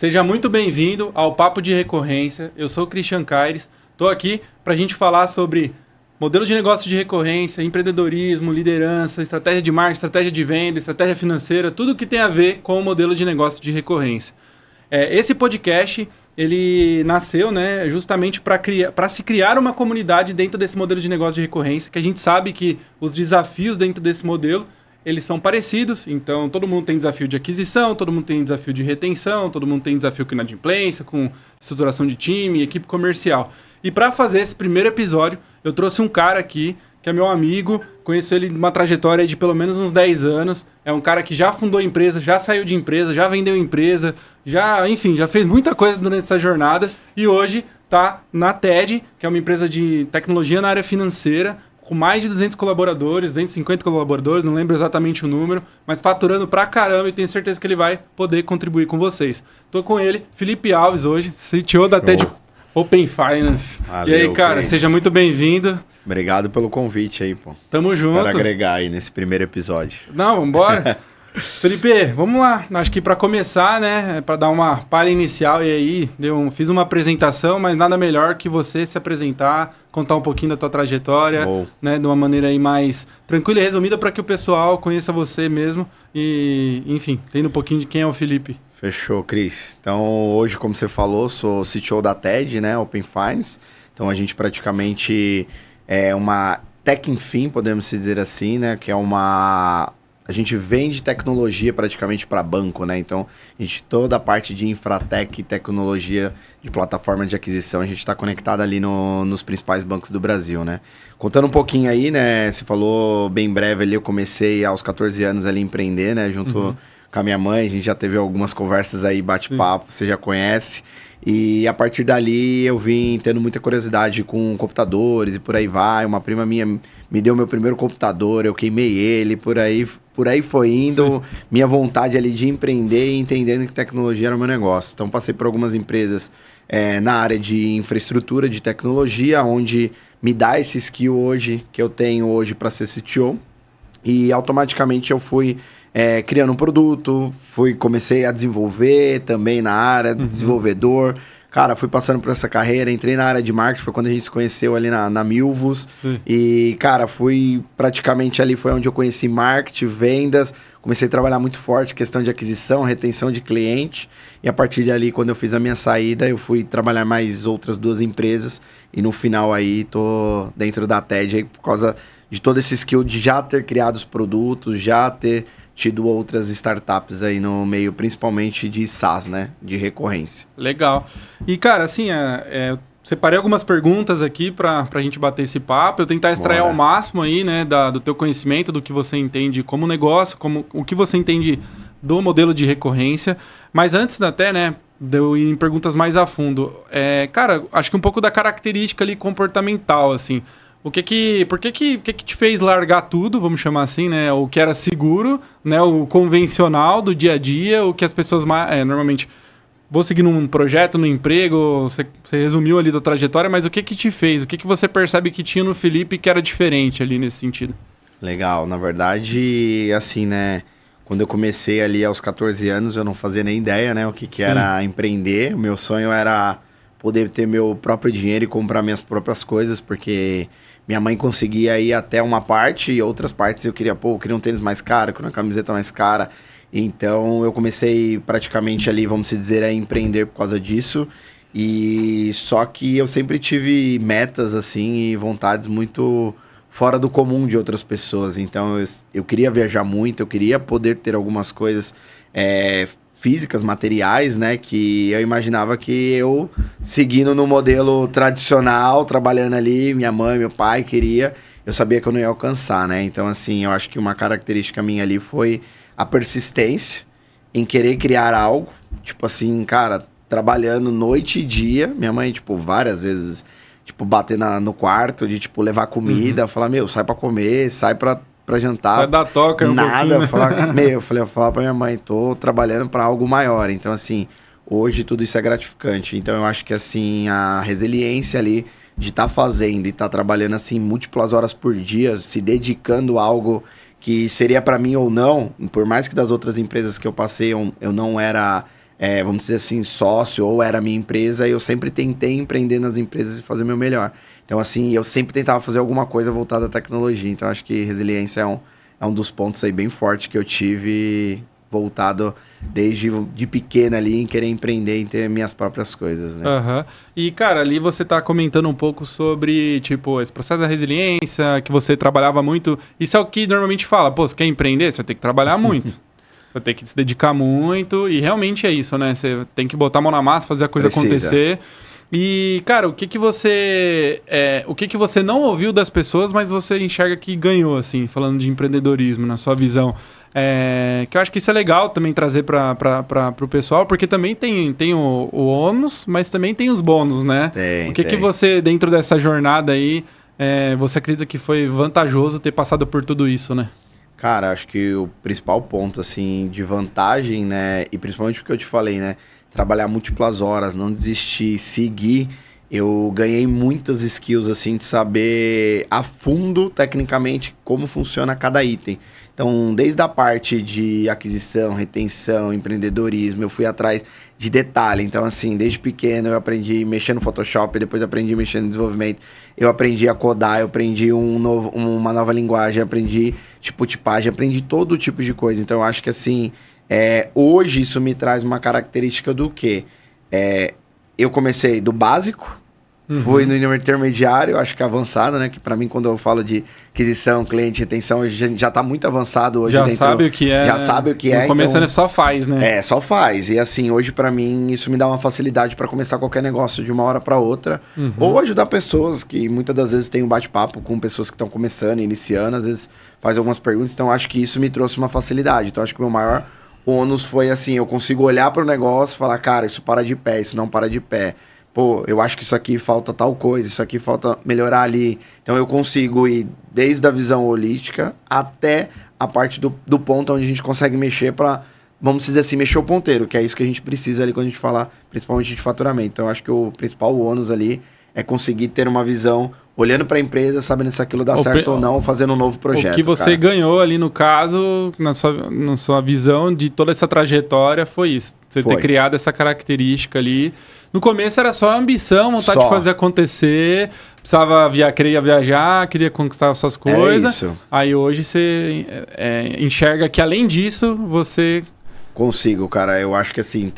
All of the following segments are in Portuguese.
Seja muito bem-vindo ao Papo de Recorrência. Eu sou o Christian Caires. Estou aqui para a gente falar sobre modelo de negócio de recorrência, empreendedorismo, liderança, estratégia de marketing, estratégia de venda, estratégia financeira, tudo que tem a ver com o modelo de negócio de recorrência. Esse podcast, ele nasceu, né, justamente para se criar uma comunidade dentro desse modelo de negócio de recorrência, que a gente sabe que os desafios dentro desse modelo, eles são parecidos. Então, todo mundo tem desafio de aquisição, todo mundo tem desafio de retenção, todo mundo tem desafio com inadimplência, com estruturação de time, equipe comercial. E para fazer esse primeiro episódio, eu trouxe um cara aqui, que é meu amigo, conheço ele de uma trajetória de pelo menos uns 10 anos, é um cara que já fundou empresa, já saiu de empresa, já vendeu empresa, já fez muita coisa durante essa jornada e hoje está na TED, que é uma empresa de tecnologia na área financeira, com mais de 200 colaboradores, 250 colaboradores, não lembro exatamente o número, mas faturando pra caramba e tenho certeza que ele vai poder contribuir com vocês. Tô com ele, Felipe Alves hoje, CTO da TED Open Finance. Valeu, e aí, cara, Cris. seja muito bem-vindo. Obrigado pelo convite aí, pô. Tamo junto. Para agregar aí nesse primeiro episódio. Não, vambora. Felipe, vamos lá. Acho que para começar, né, para dar uma palha inicial e aí, fiz uma apresentação, mas nada melhor que você se apresentar, contar um pouquinho da tua trajetória, né, de uma maneira aí mais tranquila e resumida para que o pessoal conheça você mesmo e, enfim, tendo um pouquinho de quem é o Felipe. Fechou, Cris. Então, hoje, como você falou, sou CTO da TED, né, Open Finance. Então, a gente praticamente é uma tech infin, podemos dizer assim, né, que é uma... A gente vende tecnologia praticamente para banco, né? Então, toda a parte de infratech e tecnologia de plataforma de aquisição, a gente está conectado ali nos principais bancos do Brasil, né? Contando um pouquinho aí, né? Você falou bem breve ali, eu comecei aos 14 anos ali a empreender, né? Junto com a minha mãe, a gente já teve algumas conversas aí, bate-papo, você já conhece. E a partir dali eu vim tendo muita curiosidade com computadores e por aí vai. Uma prima minha me deu meu primeiro computador, eu queimei ele, por aí foi indo. Sim. Minha vontade ali de empreender e entendendo que tecnologia era o meu negócio. Então passei por algumas empresas na área de infraestrutura, de tecnologia, onde me dá esse skill hoje, que eu tenho hoje para ser CTO. E automaticamente eu fui criando um produto, comecei a desenvolver também na área, desenvolvedor. Cara, fui passando por essa carreira, entrei na área de marketing, foi quando a gente se conheceu ali na Milvus. Sim. E, cara, fui praticamente ali, foi onde eu conheci marketing, vendas, comecei a trabalhar muito forte, questão de aquisição, retenção de cliente. E a partir dali, quando eu fiz a minha saída, eu fui trabalhar mais outras 2 empresas. E no final aí, tô dentro da TED aí por causa de todo esse skill de já ter criado os produtos, já ter tido outras startups aí no meio, principalmente de SaaS, né? De recorrência. Legal. E, cara, assim, eu separei algumas perguntas aqui pra gente bater esse papo. Eu tentar extrair ao máximo aí, né, do teu conhecimento, do que você entende como negócio, o que você entende do modelo de recorrência. Mas antes até, né, de eu ir em perguntas mais a fundo, cara, acho que um pouco da característica ali comportamental, assim. Por que te fez largar tudo, vamos chamar assim, né? O que era seguro, né? O convencional do dia a dia, o que as pessoas normalmente... Vou seguir num projeto, num emprego, você resumiu ali da trajetória, mas o que te fez? O que você percebe que tinha no Felipe que era diferente ali nesse sentido? Legal, na verdade, assim, né? Quando eu comecei ali aos 14 anos, eu não fazia nem ideia, né? O que era empreender. O meu sonho era poder ter meu próprio dinheiro e comprar minhas próprias coisas, porque... Minha mãe conseguia ir até uma parte e outras partes eu queria um tênis mais caro, eu queria uma camiseta mais cara. Então eu comecei praticamente ali, vamos dizer, a empreender por causa disso. E só que eu sempre tive metas assim e vontades muito fora do comum de outras pessoas. Então eu queria viajar muito, eu queria poder ter algumas coisas físicas, materiais, né? Que eu imaginava que eu, seguindo no modelo tradicional, trabalhando ali, minha mãe, meu pai eu sabia que eu não ia alcançar, né? Então, assim, eu acho que uma característica minha ali foi a persistência em querer criar algo. Tipo assim, cara, trabalhando noite e dia. Minha mãe, tipo, várias vezes, tipo, bater no quarto, de, tipo, levar comida, falar, meu, sai pra comer, sai pra jantar. Sai da toca nada, eu falar pra minha mãe, tô trabalhando pra algo maior. Então, assim, hoje tudo isso é gratificante. Então, eu acho que, assim, a resiliência ali de estar fazendo e estar trabalhando, assim, múltiplas horas por dia, se dedicando a algo que seria pra mim ou não, por mais que das outras empresas que eu passei, eu não era vamos dizer assim, sócio ou era minha empresa, eu sempre tentei empreender nas empresas e fazer o meu melhor. Então, assim, eu sempre tentava fazer alguma coisa voltada à tecnologia. Então, acho que resiliência é um dos pontos aí bem forte que eu tive voltado desde de pequena ali em querer empreender e ter minhas próprias coisas, né? Uhum. E, cara, ali você tá comentando um pouco sobre, tipo, esse processo da resiliência, que você trabalhava muito. Isso é o que normalmente fala, pô, você quer empreender? Você vai ter que trabalhar muito. Você vai ter que se dedicar muito. E realmente é isso, né? Você tem que botar a mão na massa, fazer a coisa acontecer. E, cara, o que você não ouviu das pessoas, mas você enxerga que ganhou, assim, falando de empreendedorismo, na sua visão? Que eu acho que isso é legal também trazer para o pessoal, porque também tem o ônus, mas também tem os bônus, né? O que você, dentro dessa jornada aí, você acredita que foi vantajoso ter passado por tudo isso, né? Cara, acho que o principal ponto, assim, de vantagem, né? E principalmente o que eu te falei, né? Trabalhar múltiplas horas, não desistir, seguir. Eu ganhei muitas skills, assim, de saber a fundo, tecnicamente, como funciona cada item. Então, desde a parte de aquisição, retenção, empreendedorismo, eu fui atrás de detalhe. Então, assim, desde pequeno eu aprendi a mexer no Photoshop, depois aprendi a mexer no desenvolvimento, eu aprendi a codar, eu aprendi uma nova linguagem, aprendi tipagem, aprendi todo tipo de coisa. Então, eu acho que, assim, hoje isso me traz uma característica do quê? Eu comecei do básico, fui no intermediário, acho que avançado, né? Que pra mim, quando eu falo de aquisição, cliente, retenção, já tá muito avançado hoje. Já sabe o que é. Já sabe o que é. No começo então, só faz, né? Só faz. E assim, hoje pra mim, isso me dá uma facilidade pra começar qualquer negócio de uma hora pra outra. Ou ajudar pessoas que muitas das vezes tem um bate-papo com pessoas que estão começando, iniciando, às vezes faz algumas perguntas. Então, acho que isso me trouxe uma facilidade. Então, acho que o meu maior ônus foi assim, eu consigo olhar para o negócio e falar, cara, isso para de pé, isso não para de pé. Pô, eu acho que isso aqui falta tal coisa, isso aqui falta melhorar ali. Então eu consigo ir desde a visão holística até a parte do ponto onde a gente consegue mexer para, vamos dizer assim, mexer o ponteiro, que é isso que a gente precisa ali quando a gente fala principalmente de faturamento. Então eu acho que o principal ônus ali é conseguir ter uma visão olhando para a empresa, sabendo se aquilo dá certo ou não, fazendo um novo projeto. O que você ganhou ali, no caso, na sua visão de toda essa trajetória, foi isso. Você ter criado essa característica ali. No começo era só ambição, vontade de fazer acontecer, precisava queria viajar, queria conquistar suas coisas. Isso. Aí hoje você enxerga que, além disso, você... Consigo, cara. Eu acho que assim,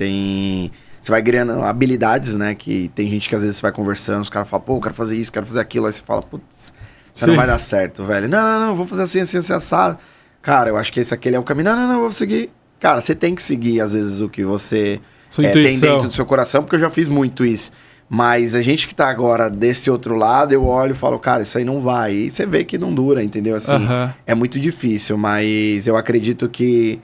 você vai ganhando habilidades, né? Que tem gente que às vezes você vai conversando, os caras falam, pô, eu quero fazer isso, quero fazer aquilo. Aí você fala, putz, isso não vai dar certo, velho. Não, vou fazer assim, assado. Cara, eu acho que esse aqui é o caminho. Não, vou seguir. Cara, você tem que seguir, às vezes, o que você tem dentro do seu coração, porque eu já fiz muito isso. Mas a gente que tá agora desse outro lado, eu olho e falo, cara, isso aí não vai. E você vê que não dura, entendeu? Assim, é muito difícil, mas eu acredito que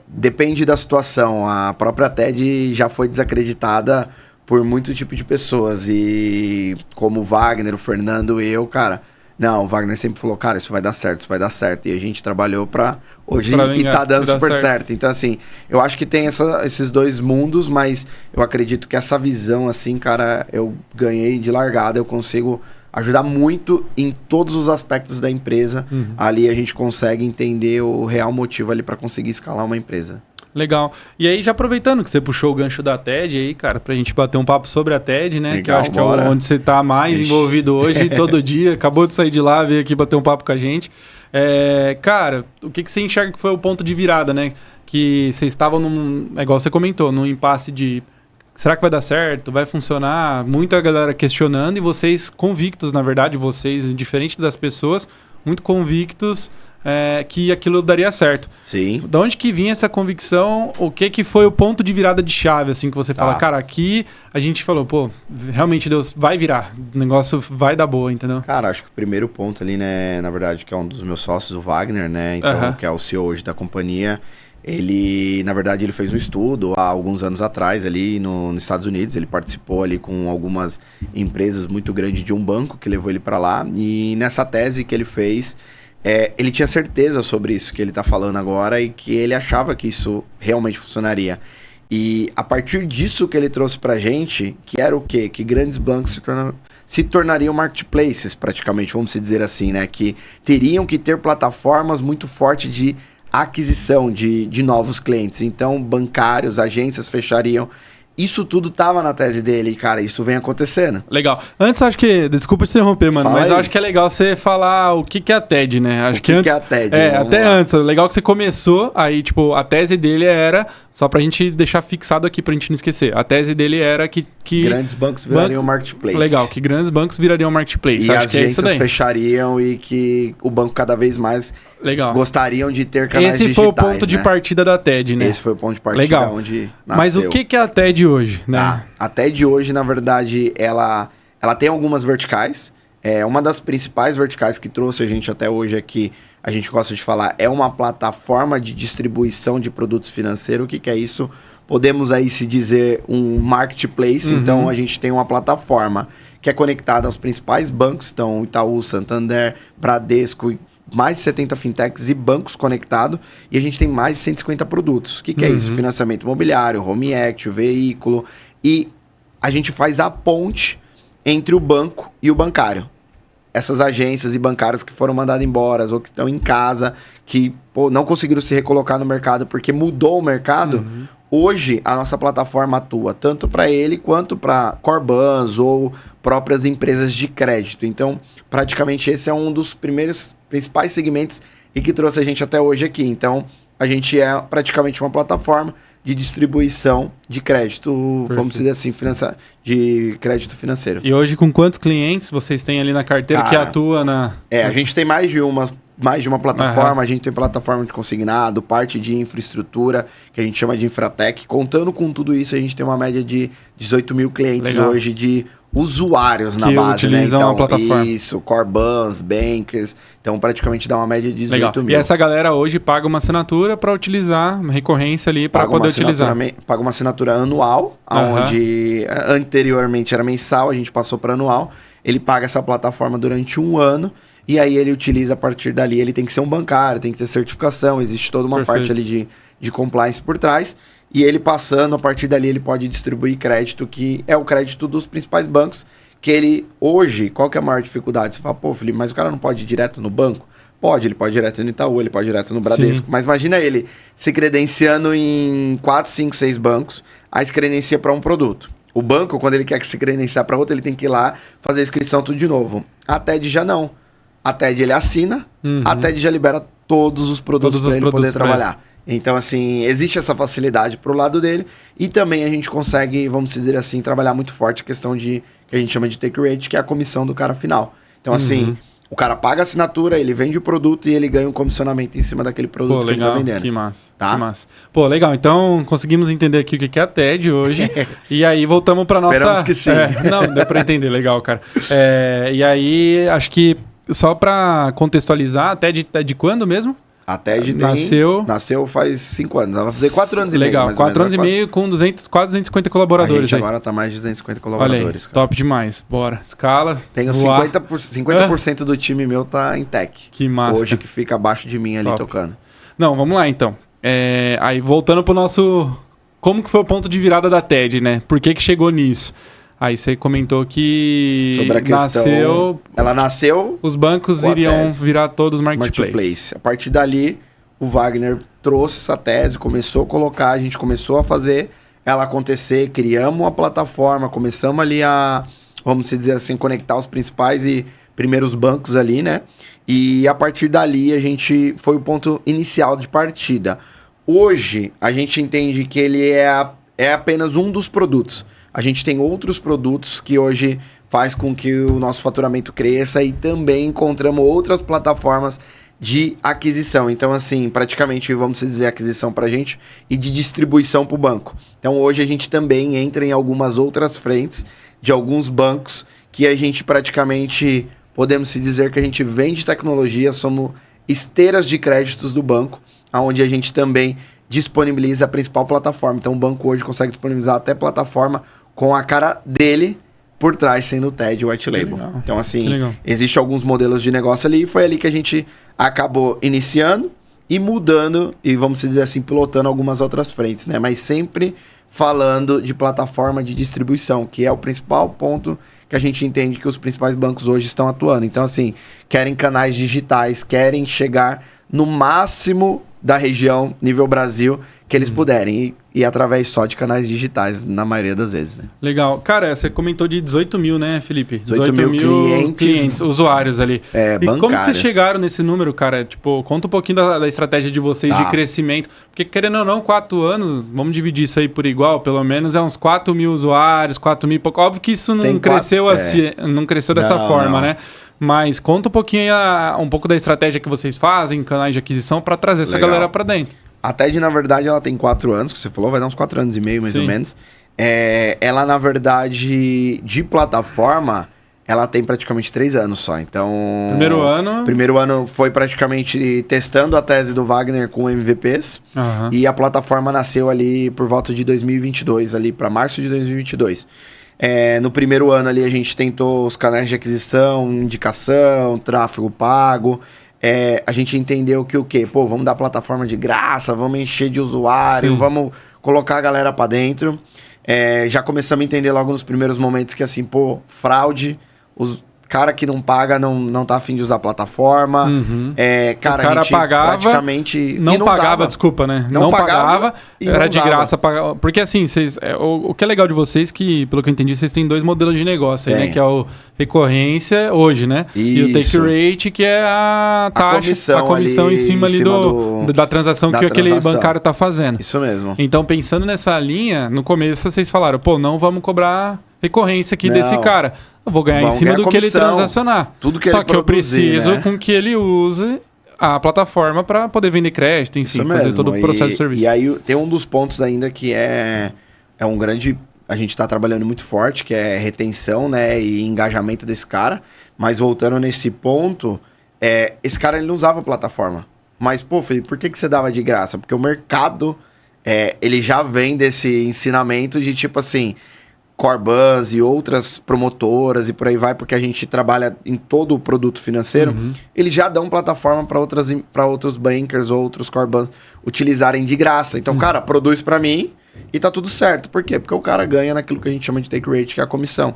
depende da situação. A própria TED já foi desacreditada por muito tipo de pessoas. E como o Wagner, o Fernando e eu, cara... Não, o Wagner sempre falou, cara, isso vai dar certo, isso vai dar certo. E a gente trabalhou pra hoje e tá dando super certo. Então, assim, eu acho que tem esses dois mundos, mas eu acredito que essa visão, assim, cara, eu ganhei de largada, eu consigo ajudar muito em todos os aspectos da empresa. Ali a gente consegue entender o real motivo ali pra conseguir escalar uma empresa. Legal. E aí, já aproveitando que você puxou o gancho da TED aí, cara, pra gente bater um papo sobre a TED, né? Legal, que eu acho que é onde você tá mais envolvido hoje, todo dia. Acabou de sair de lá, veio aqui bater um papo com a gente. Cara, o que você enxerga que foi o ponto de virada, né? Que vocês estavam igual você comentou, num impasse de... Será que vai dar certo? Vai funcionar? Muita galera questionando e vocês convictos, na verdade, vocês, diferente das pessoas, muito convictos... que aquilo daria certo. Sim. De onde que vinha essa convicção? O que foi o ponto de virada de chave, assim, que você fala, cara, aqui a gente falou, pô, realmente Deus vai virar, o negócio vai dar boa, entendeu? Cara, acho que o primeiro ponto ali, né, na verdade, que é um dos meus sócios, o Wagner, né, então, que é o CEO hoje da companhia, ele, na verdade, ele fez um estudo há alguns anos atrás ali nos Estados Unidos, ele participou ali com algumas empresas muito grandes de um banco que levou ele para lá, e nessa tese que ele fez... ele tinha certeza sobre isso que ele está falando agora e que ele achava que isso realmente funcionaria. E a partir disso que ele trouxe para a gente, que era o quê? Que grandes bancos se tornariam marketplaces, praticamente, vamos dizer assim, né? Que teriam que ter plataformas muito fortes de aquisição de novos clientes. Então, bancários, agências fechariam. Isso tudo tava na tese dele, e, cara, isso vem acontecendo. Legal. Antes, acho que... Desculpa te interromper, mano, Fala mas aí. eu acho que é legal você falar o que é a TED, né? Acho que antes... é a TED? Até lá. antes. Legal que você começou, aí, tipo, a tese dele era... Só pra gente deixar fixado aqui, pra gente não esquecer. A tese dele era que grandes bancos virariam marketplace. Legal, que grandes bancos virariam marketplace. E acho as que é isso agências daí. fechariam e que o banco cada vez mais Legal. gostariam de ter canais Esse digitais. foi o ponto de partida da TED, né? Esse foi o ponto de partida Legal. onde nasceu. Mas o que é a TED hoje, né? Tá. A TED hoje, na verdade, ela tem algumas verticais. Uma das principais verticais que trouxe a gente até hoje aqui, a gente gosta de falar, é uma plataforma de distribuição de produtos financeiros. O que é isso? Podemos aí se dizer um marketplace. Então, a gente tem uma plataforma que é conectada aos principais bancos. Então, Itaú, Santander, Bradesco, mais de 70 fintechs e bancos conectados. E a gente tem mais de 150 produtos. O que é isso? Financiamento imobiliário, home equity, veículo. E a gente faz a ponte entre o banco e o bancário. Essas agências e bancários que foram mandadas embora ou que estão em casa, que não conseguiram se recolocar no mercado porque mudou o mercado. Hoje, a nossa plataforma atua tanto para ele quanto para Corbans ou próprias empresas de crédito. Então, praticamente esse é um dos principais segmentos e que trouxe a gente até hoje aqui. Então, a gente é praticamente uma plataforma de distribuição de crédito, vamos dizer assim, de crédito financeiro. E hoje, com quantos clientes vocês têm ali na carteira que atua na... A gente tem mais de uma plataforma, a gente tem plataforma de consignado, parte de infraestrutura, que a gente chama de Infratech. Contando com tudo isso, a gente tem uma média de 18 mil clientes hoje de usuários na base, né? Utilizam Então, a plataforma. isso, Corbans, Bankers, então praticamente dá uma média de 18 mil. E essa galera hoje paga uma assinatura para utilizar, uma recorrência ali para poder utilizar. Paga uma assinatura anual, onde anteriormente era mensal, a gente passou para anual. Ele paga essa plataforma durante um ano. E aí ele utiliza a partir dali, ele tem que ser um bancário, tem que ter certificação, existe toda uma parte ali de compliance por trás. E ele passando, a partir dali ele pode distribuir crédito, que é o crédito dos principais bancos, que ele hoje, qual que é a maior dificuldade? Você fala, pô, Felipe, mas o cara não pode ir direto no banco? Pode, ele pode ir direto no Itaú, ele pode ir direto no Bradesco. Sim. Mas imagina ele se credenciando em 4, 5, 6 bancos, aí se credencia para um produto. O banco, quando ele quer se credenciar para outro, ele tem que ir lá fazer a inscrição tudo de novo. A TED já não. A TED ele assina, a TED já libera todos os produtos para ele poder trabalhar. Então, assim, existe essa facilidade pro lado dele e também a gente consegue, vamos dizer assim, trabalhar muito forte a questão de, que a gente chama de take rate, que é a comissão do cara final. Então, assim, o cara paga a assinatura, ele vende o produto e ele ganha um comissionamento em cima daquele produto que legal, ele tá vendendo. Que massa, tá? Que massa. Pô, legal. Então, conseguimos entender aqui o que é a TED hoje. E aí, voltamos pra nossa... Esperamos que sim. Não, deu pra entender. Legal, cara. E aí, acho que só pra contextualizar, a TED é de quando mesmo? A TED nasceu faz 5 anos. Ela vai fazer 4 anos e meio. Legal, 4 anos e meio com quase 250 colaboradores. A gente agora tá mais de 250 colaboradores. Olha aí, top demais. Bora. Escala. Tenho 50% do time meu tá em tech. Que massa. Hoje que fica abaixo de mim ali tocando. Não, vamos lá então. Aí voltando pro nosso... Como que foi o ponto de virada da TED, né? Por que chegou nisso? Aí você comentou que sobre a questão, ela nasceu... Os bancos iriam virar todos marketplace. A partir dali, o Wagner trouxe essa tese, começou a colocar, a gente começou a fazer ela acontecer, criamos uma plataforma, começamos ali a, vamos dizer assim, conectar os principais e primeiros bancos ali, né? E a partir dali, a gente foi o ponto inicial de partida. Hoje, a gente entende que ele é apenas um dos produtos. A gente tem outros produtos que hoje faz com que o nosso faturamento cresça e também encontramos outras plataformas de aquisição. Então, assim, praticamente, vamos dizer, aquisição para a gente e de distribuição para o banco. Então, hoje a gente também entra em algumas outras frentes de alguns bancos que a gente praticamente, podemos se dizer que a gente vende tecnologia, somos esteiras de créditos do banco, onde a gente também disponibiliza a principal plataforma. Então, o banco hoje consegue disponibilizar até plataforma com a cara dele por trás, sendo o TED White Label. Legal. Então, assim, existe alguns modelos de negócio ali e foi ali que a gente acabou iniciando e mudando e, vamos dizer assim, pilotando algumas outras frentes, né? Mas sempre falando de plataforma de distribuição, que é o principal ponto que a gente entende que os principais bancos hoje estão atuando. Então, assim, querem canais digitais, querem chegar no máximo da região, nível Brasil, que eles puderem. E através só de canais digitais, na maioria das vezes, né? Legal. Cara, você comentou de 18 mil, né, Felipe? 18 mil clientes, usuários ali. E bancários. Como que vocês chegaram nesse número, cara? Tipo, conta um pouquinho da estratégia de vocês de crescimento. Porque, querendo ou não, 4 anos, vamos dividir isso aí por igual, pelo menos é uns 4 mil usuários, 4 mil e pouco. Óbvio que isso não cresceu assim, não cresceu dessa forma, né? Mas conta um pouquinho um pouco da estratégia que vocês fazem, canais de aquisição, para trazer essa galera para dentro. A TED, na verdade, ela tem 4 anos, que você falou, vai dar uns 4 anos e meio, mais ou menos. Ela, na verdade, de plataforma, ela tem praticamente 3 anos só. Então, Primeiro ano foi praticamente testando a tese do Wagner com MVPs. E a plataforma nasceu ali por volta de 2022, ali para março de 2022. No primeiro ano ali a gente tentou os canais de aquisição, indicação, tráfego pago. A gente entendeu que o quê? Pô, vamos dar plataforma de graça, vamos encher de usuário, vamos colocar a galera pra dentro. Já começamos a entender logo nos primeiros momentos que assim, pô, fraude, os cara que não paga não tá afim de usar a plataforma. Cara, o cara a gente pagava, praticamente... Não pagava, desculpa, né? Não pagava era de graça. Porque assim, o que é legal de vocês, que pelo que eu entendi, vocês têm 2 modelos de negócio aí, né? Que é o recorrência hoje, né? Isso. E o take rate, que é a taxa, a comissão em cima ali da transação que aquele bancário tá fazendo. Isso mesmo. Então, pensando nessa linha, no começo vocês falaram, pô, não vamos cobrar recorrência aqui desse cara. Eu vou ganhar em cima do que ele transacionar. Tudo que Só ele que produzir, eu preciso né? com que ele use a plataforma para poder vender crédito, enfim, fazer todo o processo de serviço. E aí tem um dos pontos ainda que é um grande... A gente está trabalhando muito forte, que é retenção, né? E engajamento desse cara. Mas voltando nesse ponto, esse cara ele não usava a plataforma. Mas, pô, Felipe, por que você dava de graça? Porque o mercado, ele já vem desse ensinamento de tipo assim... Corbans e outras promotoras e por aí vai, porque a gente trabalha em todo o produto financeiro, eles já dão plataforma para outros bankers ou outros Corbans utilizarem de graça. Então, cara, produz para mim e tá tudo certo. Por quê? Porque o cara ganha naquilo que a gente chama de take rate, que é a comissão.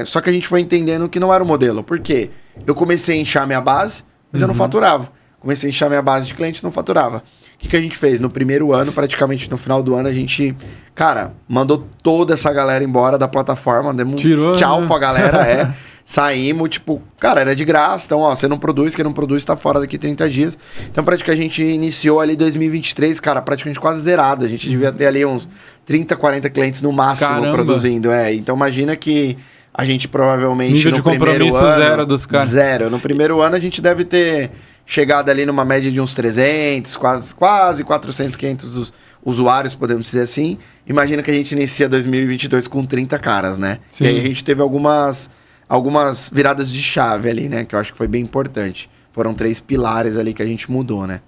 Só que a gente foi entendendo que não era o modelo. Por quê? Eu comecei a inchar minha base, mas eu não faturava. Comecei a inchar minha base de clientes, não faturava. O que a gente fez? No primeiro ano, praticamente no final do ano, a gente, cara, mandou toda essa galera embora da plataforma, demos tchau pra galera, saímos, tipo, cara, era de graça, então, ó, você não produz, quem não produz tá fora daqui 30 dias. Então, praticamente, a gente iniciou ali 2023, cara, praticamente quase zerado. A gente devia ter ali uns 30, 40 clientes no máximo produzindo, Então, imagina que a gente provavelmente nível no de primeiro compromisso ano... zero dos caras. Zero. No primeiro ano, a gente deve ter... chegado ali numa média de uns 300, quase 400, 500 usuários, podemos dizer assim. Imagina que a gente inicia 2022 com 30 caras, né? Sim. E aí a gente teve algumas viradas de chave ali, né? Que eu acho que foi bem importante. Foram 3 pilares ali que a gente mudou, né?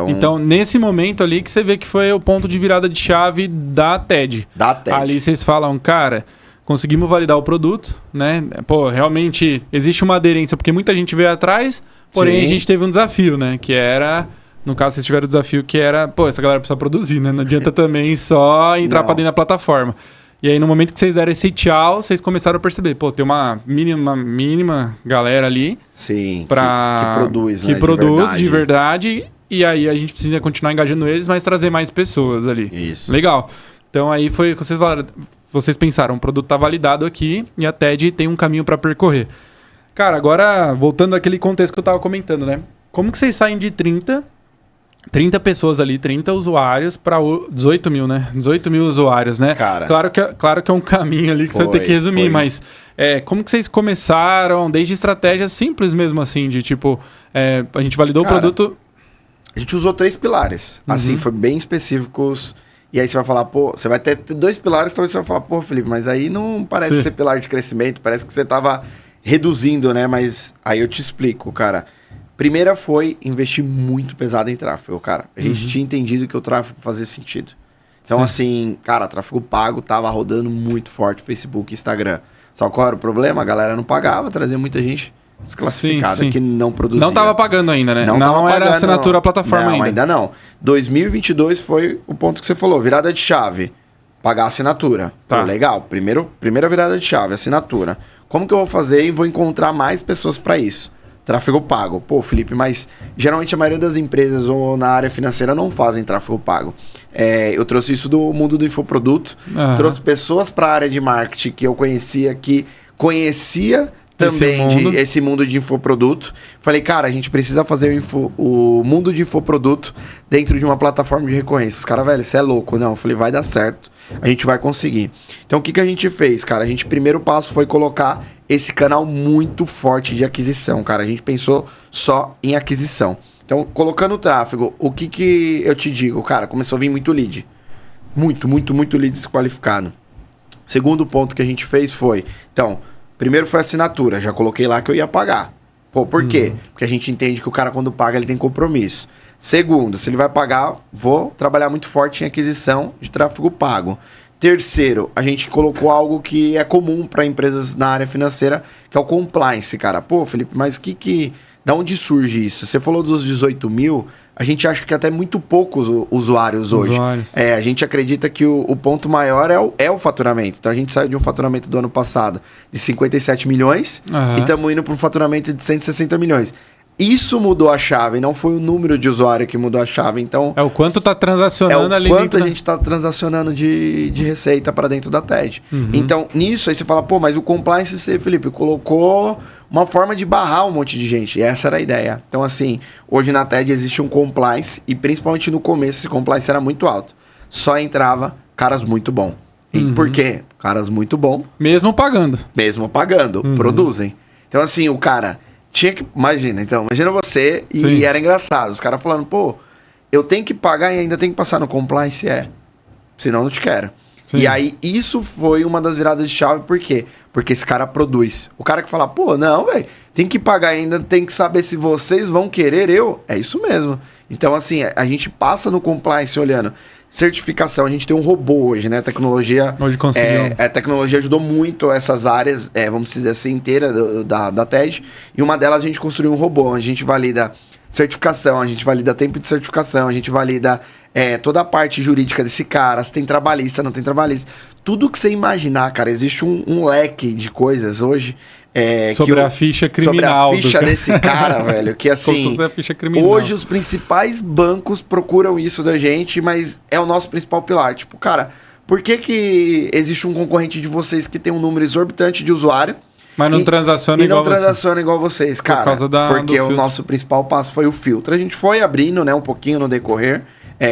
Então, nesse momento ali que você vê que foi o ponto de virada de chave da TED. Ali vocês falam, cara... Conseguimos validar o produto, né? Pô, realmente existe uma aderência, porque muita gente veio atrás, porém a gente teve um desafio, né? Que era, no caso, vocês tiveram o desafio que era, pô, essa galera precisa produzir, né? Não adianta também só entrar pra dentro da plataforma. E aí, no momento que vocês deram esse tchau, vocês começaram a perceber, pô, tem uma mínima galera ali. Sim, que produz, né? Que produz de verdade. E aí a gente precisa continuar engajando eles, mas trazer mais pessoas ali. Isso. Legal. Então aí foi o que vocês falaram. Vocês pensaram, o produto está validado aqui e a TED tem um caminho para percorrer. Cara, agora voltando àquele contexto que eu estava comentando, né? Como que vocês saem de 30 pessoas ali, 30 usuários para 18 mil, né? 18 mil usuários, né? Cara, claro que é um caminho ali que você tem que resumir, mas como que vocês começaram, desde estratégias simples mesmo assim, de tipo, a gente validou o produto... A gente usou 3 pilares, assim, foi bem específicos... E aí você vai falar, pô, você vai ter 2 pilares, talvez você vai falar, pô, Felipe, mas aí não parece ser pilar de crescimento, parece que você tava reduzindo, né? Mas aí eu te explico, cara. Primeira foi investir muito pesado em tráfego, cara. A gente tinha entendido que o tráfego fazia sentido. Então, assim, cara, tráfego pago tava rodando muito forte, Facebook, Instagram. Só qual era o problema? A galera não pagava, trazia muita gente desclassificada que não produzia. Não tava pagando ainda, né? Não era assinatura à plataforma ainda. Ainda não. 2022 foi o ponto que você falou, virada de chave. Pagar a assinatura. Tá. Pô, legal. Primeira virada de chave, assinatura. Como que eu vou fazer e vou encontrar mais pessoas para isso? tráfego pago. Pô, Felipe, mas geralmente a maioria das empresas ou na área financeira não fazem tráfego pago. Eu trouxe isso do mundo do infoproduto, trouxe pessoas para a área de marketing que eu conhecia, que conhecia também esse mundo de infoproduto. Falei, cara, a gente precisa fazer o mundo de infoproduto dentro de uma plataforma de recorrência. Os caras, velho, você é louco. Não, eu falei, vai dar certo. A gente vai conseguir. Então, o que a gente fez, cara? Primeiro passo foi colocar esse canal muito forte de aquisição, cara. A gente pensou só em aquisição. Então, colocando o tráfego, o que eu te digo? Cara, começou a vir muito lead. Muito lead desqualificado. Segundo ponto que a gente fez foi... Então, primeiro foi assinatura. Já coloquei lá que eu ia pagar. Pô, por quê? Porque a gente entende que o cara, quando paga, ele tem compromisso. Segundo, se ele vai pagar, vou trabalhar muito forte em aquisição de tráfego pago. Terceiro, a gente colocou algo que é comum para empresas na área financeira, que é o compliance, cara. Pô, Felipe, mas da onde surge isso? Você falou dos 18 mil, a gente acha que até muito poucos usuários hoje. A gente acredita que o ponto maior é o faturamento. Então a gente saiu de um faturamento do ano passado de 57 milhões e estamos indo para um faturamento de 160 milhões. Isso mudou a chave, não foi o número de usuário que mudou a chave. Então, é o quanto está transacionando ali dentro. É o quanto a gente está transacionando de receita para dentro da TED. Então, nisso, aí você fala, pô, mas o compliance, você, Felipe, colocou uma forma de barrar um monte de gente. E essa era a ideia. Então, assim, hoje na TED existe um compliance e principalmente no começo esse compliance era muito alto. Só entrava caras muito bons. E por quê? Caras muito bons. Mesmo pagando. Produzem. Então, assim, o cara... Tinha que... Imagina você e era engraçado. Os caras falando, pô, eu tenho que pagar e ainda tenho que passar no compliance? Senão não te quero. Sim. E aí, isso foi uma das viradas de chave. Por quê? Porque esse cara produz. O cara que fala, pô, não, velho, tem que pagar ainda, tem que saber se vocês vão querer É isso mesmo. Então, assim, a gente passa no compliance olhando. Certificação, a gente tem um robô hoje, né? A tecnologia... Hoje conseguiu. A tecnologia ajudou muito essas áreas, vamos dizer assim, inteira da TED. E uma delas a gente construiu um robô. A gente valida certificação, a gente valida tempo de certificação, a gente valida toda a parte jurídica desse cara, se tem trabalhista, não tem trabalhista. Tudo que você imaginar, cara, existe um leque de coisas hoje... sobre a ficha criminal. Sobre a ficha desse cara, velho. Que assim, a ficha criminal. Hoje os principais bancos procuram isso da gente, mas é o nosso principal pilar. Tipo, cara, por que existe um concorrente de vocês que tem um número exorbitante de usuário, mas não transaciona igual vocês? E não transaciona igual vocês, cara. Por causa porque o nosso principal passo foi o filtro. A gente foi abrindo, né, um pouquinho no decorrer,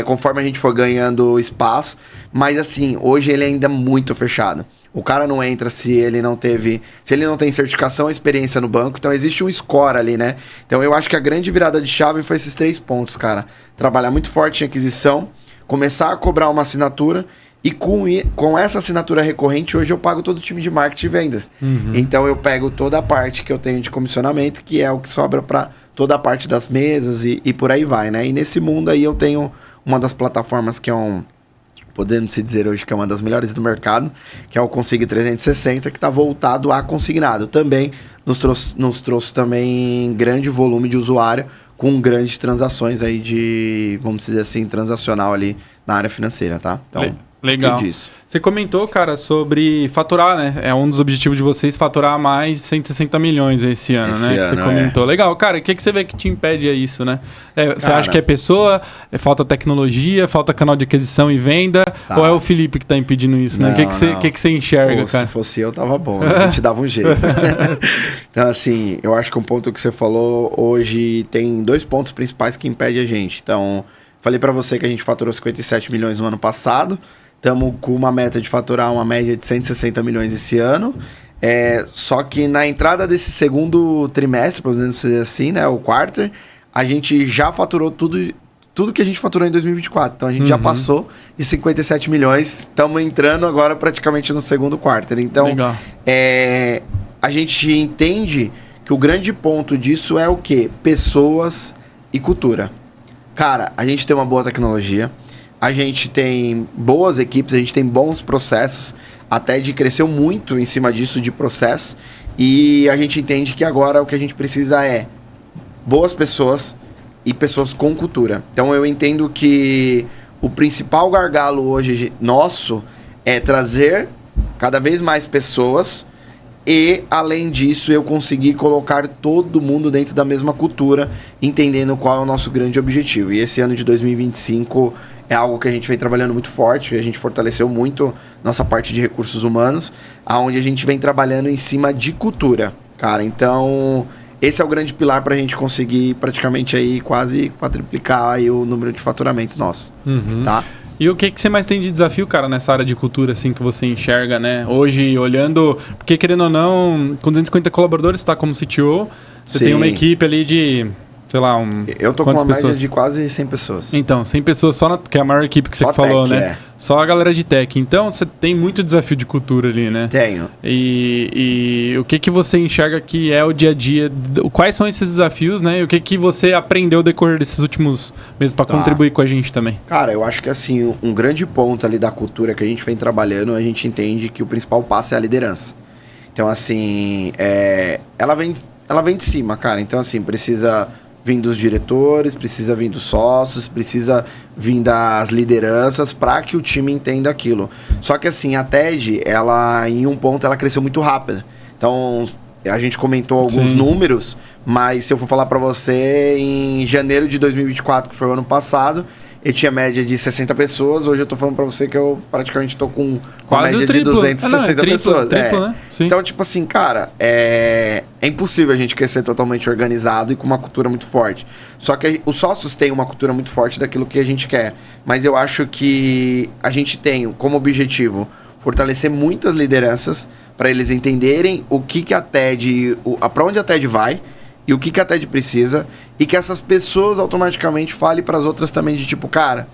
conforme a gente for ganhando espaço. Mas assim, hoje ele é ainda muito fechado. O cara não entra se ele não tem certificação, experiência no banco. Então existe um score ali, né? Então eu acho que a grande virada de chave foi esses 3 pontos, cara. Trabalhar muito forte em aquisição, começar a cobrar uma assinatura e com essa assinatura recorrente, hoje eu pago todo o time de marketing e vendas. Então eu pego toda a parte que eu tenho de comissionamento, que é o que sobra para toda a parte das mesas e por aí vai, né? E nesse mundo aí eu tenho uma das plataformas que é podemos se dizer hoje que é uma das melhores do mercado, que é o Consig 360, que está voltado a consignado. Também nos trouxe também grande volume de usuário, com grandes transações aí de, vamos dizer assim, transacional ali na área financeira, tá? Então, legal. Disso. Você comentou, cara, sobre faturar, né? É um dos objetivos de vocês faturar mais de 160 milhões esse ano, né? Que você comentou. Legal. Cara, o que você vê que te impede a isso, né? Você acha que é pessoa, falta tecnologia, falta canal de aquisição e venda? Ou é o Felipe que tá impedindo isso, né? O que você enxerga, cara? Se fosse eu, tava bom. Né? A gente dava um jeito. Então, assim, eu acho que um ponto que você falou hoje tem 2 pontos principais que impedem a gente. Então, falei pra você que a gente faturou 57 milhões no ano passado. Estamos com uma meta de faturar uma média de 160 milhões esse ano. Só que na entrada desse segundo trimestre, podemos dizer assim, né? O quarter, a gente já faturou tudo que a gente faturou em 2024. Então a gente já passou de 57 milhões. Estamos entrando agora praticamente no segundo quarter. Então, a gente entende que o grande ponto disso é o quê? Pessoas e cultura. Cara, a gente tem uma boa tecnologia. A gente tem boas equipes, a gente tem bons processos, até de cresceu muito em cima disso de processo, e a gente entende que agora o que a gente precisa é boas pessoas e pessoas com cultura. Então eu entendo que o principal gargalo hoje nosso é trazer cada vez mais pessoas E, além disso, eu consegui colocar todo mundo dentro da mesma cultura, entendendo qual é o nosso grande objetivo. E esse ano de 2025 é algo que a gente vem trabalhando muito forte, a gente fortaleceu muito nossa parte de recursos humanos, aonde a gente vem trabalhando em cima de cultura, cara. Então, esse é o grande pilar para a gente conseguir praticamente aí quase quadruplicar aí o número de faturamento nosso, tá? E o que você mais tem de desafio, cara, nessa área de cultura, assim, que você enxerga, né? Hoje, olhando... Porque, querendo ou não, com 250 colaboradores, você tá como CTO, você tem uma equipe ali de... sei lá, Eu tô com uma média de quase 100 pessoas. Então, 100 pessoas só que é a maior equipe que você falou, né? É. Só a galera de tech. Então, você tem muito desafio de cultura ali, né? Tenho. E o que você enxerga que é o dia a dia? Quais são esses desafios, né? E o que você aprendeu ao decorrer desses últimos meses para contribuir com a gente também? Cara, eu acho que assim, um grande ponto ali da cultura que a gente vem trabalhando, a gente entende que o principal passo é a liderança. Então, assim, ela vem de cima, cara. Então, assim, precisa vir dos diretores, precisa vir dos sócios, precisa vir das lideranças para que o time entenda aquilo. Só que assim, a TED, ela em um ponto, ela cresceu muito rápido. Então, a gente comentou alguns números, mas se eu for falar para você, em janeiro de 2024, que foi o ano passado, eu tinha média de 60 pessoas. Hoje eu tô falando pra você que eu praticamente tô com a média de 260 pessoas. Triplo, né? Então, tipo assim, cara, é impossível a gente crescer totalmente organizado e com uma cultura muito forte. Só que os sócios têm uma cultura muito forte daquilo que a gente quer. Mas eu acho que a gente tem como objetivo fortalecer muitas lideranças para eles entenderem o que a TED, para onde a TED vai, e o que a TED precisa, e que essas pessoas automaticamente falem para as outras também de tipo, cara,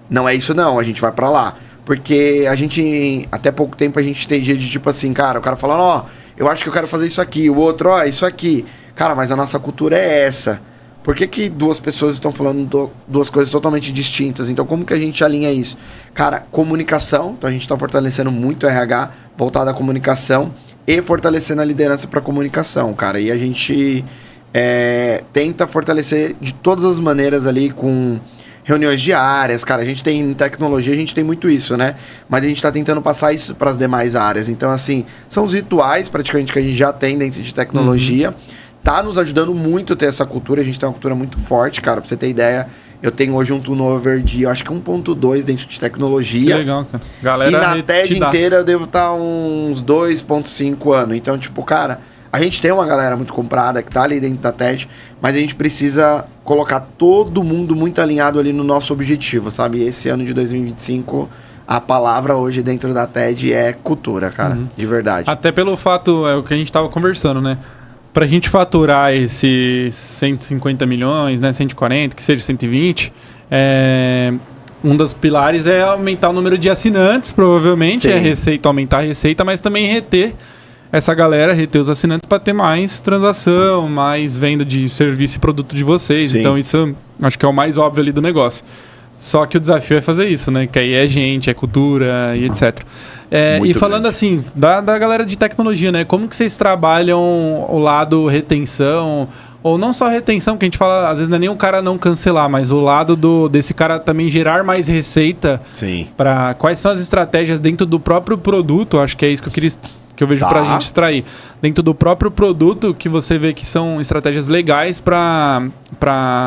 não é isso não, a gente vai para lá. Porque a gente, até pouco tempo, a gente tem dia de tipo assim, cara, o cara falando, ó, eu acho que eu quero fazer isso aqui, o outro, ó, isso aqui. Cara, mas a nossa cultura é essa. Por que duas pessoas estão falando duas coisas totalmente distintas? Então, como que a gente alinha isso? Cara, comunicação, então a gente está fortalecendo muito o RH, voltado à comunicação, e fortalecendo a liderança para comunicação, cara. E a gente tenta fortalecer de todas as maneiras ali com reuniões diárias, cara. A gente tem em tecnologia, a gente tem muito isso, né? Mas a gente tá tentando passar isso para as demais áreas. Então, assim, são os rituais praticamente que a gente já tem dentro de tecnologia. Tá nos ajudando muito a ter essa cultura. A gente tem uma cultura muito forte, cara. Pra você ter ideia, eu tenho hoje um turnover de, eu acho que 1.2 dentro de tecnologia. Que legal, cara. Galera, e na TED inteira eu devo estar uns 2.5 anos. Então, tipo, cara, a gente tem uma galera muito comprada que tá ali dentro da TED, mas a gente precisa colocar todo mundo muito alinhado ali no nosso objetivo, sabe? E esse ano de 2025, a palavra hoje dentro da TED é cultura, cara, de verdade. Até pelo fato, é o que a gente tava conversando, né? Pra gente faturar esses 150 milhões, né? 140, que seja 120, um dos pilares é aumentar o número de assinantes, provavelmente, aumentar a receita, mas também reter essa galera, reter os assinantes para ter mais transação, mais venda de serviço e produto de vocês. Sim. Então isso acho que é o mais óbvio ali do negócio. Só que o desafio é fazer isso, né? Que aí é gente, é cultura e etc. E falando grande. Assim, da galera de tecnologia, né? Como que vocês trabalham o lado retenção, ou não só retenção, que a gente fala, às vezes não é nem o cara não cancelar, mas o lado desse cara também gerar mais receita. Sim. Quais são as estratégias dentro do próprio produto? Acho que é isso que eu vejo pra gente extrair. Dentro do próprio produto, que você vê que são estratégias legais pra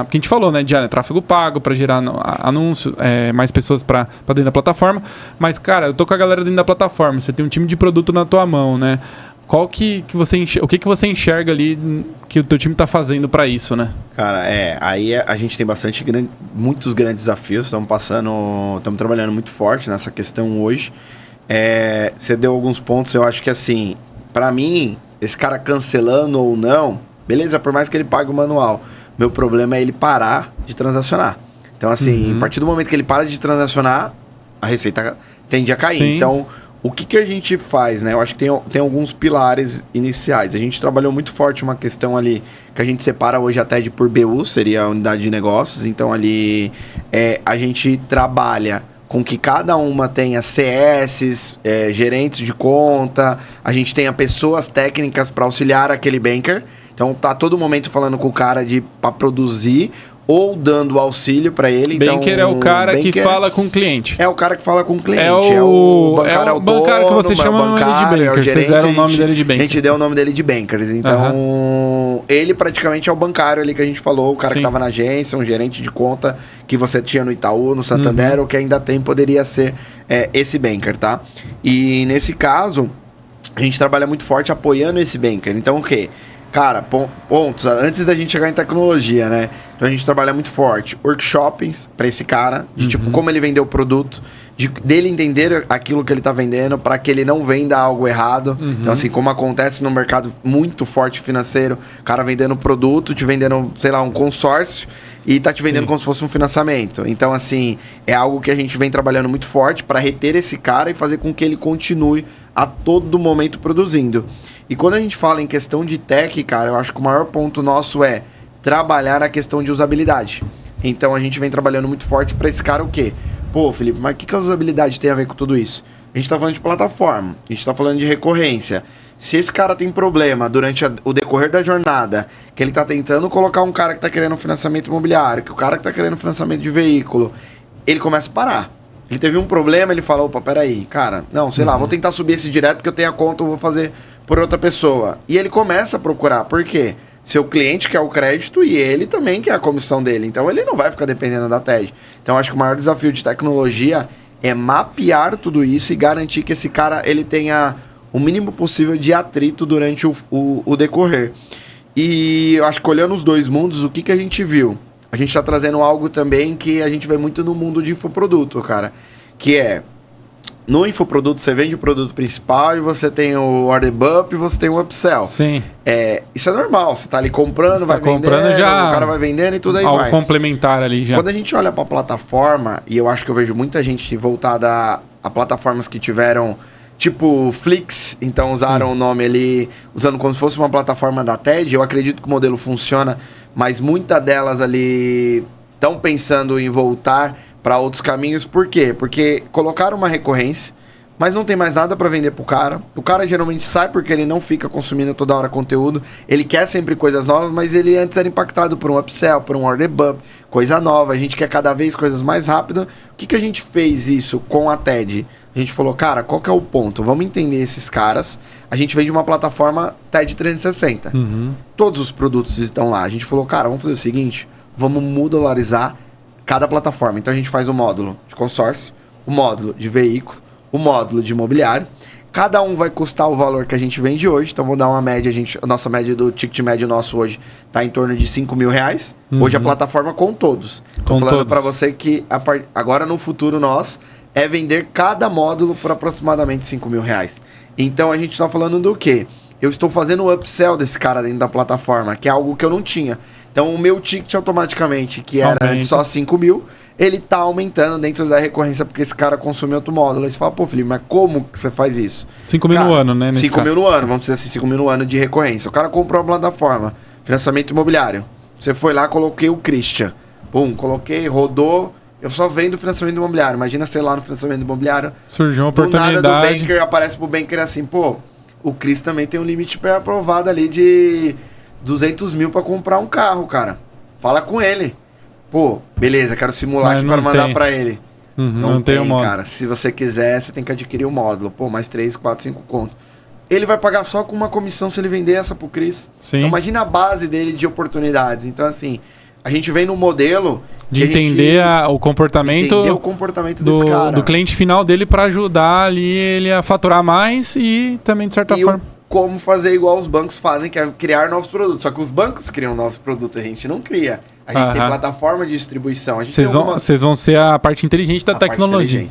que a gente falou, né? De tráfego pago, pra gerar anúncio, mais pessoas pra dentro da plataforma. Mas, cara, eu tô com a galera dentro da plataforma. Você tem um time de produto na tua mão, né? O que você enxerga ali que o teu time tá fazendo pra isso, né? Cara, aí a gente tem muitos grandes desafios. Estamos trabalhando muito forte nessa questão hoje. Você deu alguns pontos, eu acho que assim, pra mim, esse cara cancelando ou não, beleza, por mais que ele pague o manual, meu problema é ele parar de transacionar. Então assim, a partir do momento que ele para de transacionar, a receita tende a cair. Sim. Então, o que a gente faz, né? Eu acho que tem alguns pilares iniciais. A gente trabalhou muito forte uma questão ali, que a gente separa hoje a TED por BU, seria a unidade de negócios. Então ali, a gente trabalha com que cada uma tenha CS, gerentes de conta, a gente tenha pessoas técnicas para auxiliar aquele banker. Então tá todo momento falando com o cara para produzir. ou dando auxílio para ele. Banker então, é o cara banker que fala com o cliente. É o cara que fala com o cliente. É o bancário bancário que você chama ele de banker. É o gerente, Vocês deram o nome dele de banker. A gente deu o nome dele de bankers. Então, ele praticamente é o bancário ali que a gente falou, o cara que estava na agência, um gerente de conta que você tinha no Itaú, no Santander, ou que ainda tem, poderia ser esse banker, tá? E nesse caso, a gente trabalha muito forte apoiando esse banker. Então, o quê? Cara, pontos, antes da gente chegar em tecnologia, né? Então a gente trabalha muito forte. Workshops para esse cara, de tipo, como ele vendeu o produto, dele entender aquilo que ele tá vendendo para que ele não venda algo errado. Então, assim, como acontece no mercado muito forte financeiro, o cara vendendo produto, te vendendo, sei lá, um consórcio e tá te vendendo como se fosse um financiamento. Então, assim, é algo que a gente vem trabalhando muito forte para reter esse cara e fazer com que ele continue a todo momento produzindo. E quando a gente fala em questão de tech, cara, eu acho que o maior ponto nosso é trabalhar a questão de usabilidade. Então a gente vem trabalhando muito forte para esse cara o quê? Pô, Felipe, mas o que a usabilidade tem a ver com tudo isso? A gente tá falando de plataforma, a gente tá falando de recorrência. Se esse cara tem problema durante o decorrer da jornada, que ele tá tentando colocar um cara que tá querendo financiamento imobiliário, que o cara que tá querendo financiamento de veículo, ele começa a parar. Ele teve um problema, ele fala, opa, peraí, cara, não, sei lá, vou tentar subir esse direto porque eu tenho a conta, eu vou fazer por outra pessoa. E ele começa a procurar, por quê? Seu cliente quer o crédito e ele também quer a comissão dele, então ele não vai ficar dependendo da TED. Então acho que o maior desafio de tecnologia é mapear tudo isso e garantir que esse cara ele tenha o mínimo possível de atrito durante o decorrer. E eu acho que olhando os dois mundos, o que a gente viu? A gente está trazendo algo também que a gente vê muito no mundo de infoproduto, cara. Que é, no infoproduto você vende o produto principal e você tem o order bump e você tem o upsell. Sim. Isso é normal, você tá ali comprando, vai vendendo, já o cara vai vendendo e tudo aí algo vai. Complementar ali já. Quando a gente olha para a plataforma, e eu acho que eu vejo muita gente voltada a plataformas que tiveram, tipo Flix, então usaram o nome ali, usando como se fosse uma plataforma da TED, eu acredito que o modelo funciona, mas muitas delas ali estão pensando em voltar para outros caminhos. Por quê? Porque colocaram uma recorrência, mas não tem mais nada para vender pro cara. O cara geralmente sai porque ele não fica consumindo toda hora conteúdo. Ele quer sempre coisas novas, mas ele antes era impactado por um upsell, por um order bump, coisa nova. A gente quer cada vez coisas mais rápidas. O que a gente fez isso com a TED? A gente falou, cara, qual que é o ponto? Vamos entender esses caras. A gente vem de uma plataforma TED 360. Todos os produtos estão lá. A gente falou, cara, vamos fazer o seguinte, vamos modularizar cada plataforma. Então a gente faz o módulo de consórcio, o módulo de veículo, o módulo de imobiliário. Cada um vai custar o valor que a gente vende hoje. Então vou dar uma média, a nossa média do ticket médio nosso hoje está em torno de R$5.000. Hoje a plataforma com todos. Estou falando para você que agora no futuro nós é vender cada módulo por aproximadamente R$5.000. Então a gente está falando do quê? Eu estou fazendo o upsell desse cara dentro da plataforma, que é algo que eu não tinha. Então o meu ticket automaticamente, que era antes só 5.000, ele tá aumentando dentro da recorrência porque esse cara consumiu outro módulo. Aí você fala, pô, Felipe, mas como que você faz isso? 5.000 no ano, né? 5.000 no ano, vamos dizer assim, 5.000 no ano de recorrência. O cara comprou uma plataforma, financiamento imobiliário. Você foi lá, coloquei o Christian. Pum, coloquei, rodou. Eu só vendo financiamento imobiliário. Imagina, sei lá, no financiamento imobiliário. Surgiu uma oportunidade. Do nada do banker, aparece pro banker assim, pô, o Chris também tem um limite pré-aprovado ali de 200 mil pra comprar um carro, cara. Fala com ele. Pô, beleza, quero simular aqui para mandar para ele. Não tem, cara. Se você quiser, você tem que adquirir o módulo. Pô, mais 3, 4, 5 conto. Ele vai pagar só com uma comissão se ele vender essa pro Chris. Sim. Então imagina a base dele de oportunidades. Então assim, a gente vem no modelo de entender o comportamento desse cara. Do cliente final dele para ajudar ali ele a faturar mais e também de certa forma como fazer igual os bancos fazem, que é criar novos produtos. Só que os bancos criam novos produtos, a gente não cria. A gente tem plataforma de distribuição. Vocês vão ser a parte inteligente da tecnologia.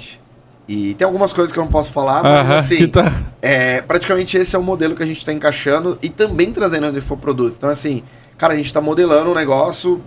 E tem algumas coisas que eu não posso falar, mas assim, praticamente esse é o modelo que a gente está encaixando e também trazendo no infoproduto. Então assim, cara, a gente está modelando um negócio,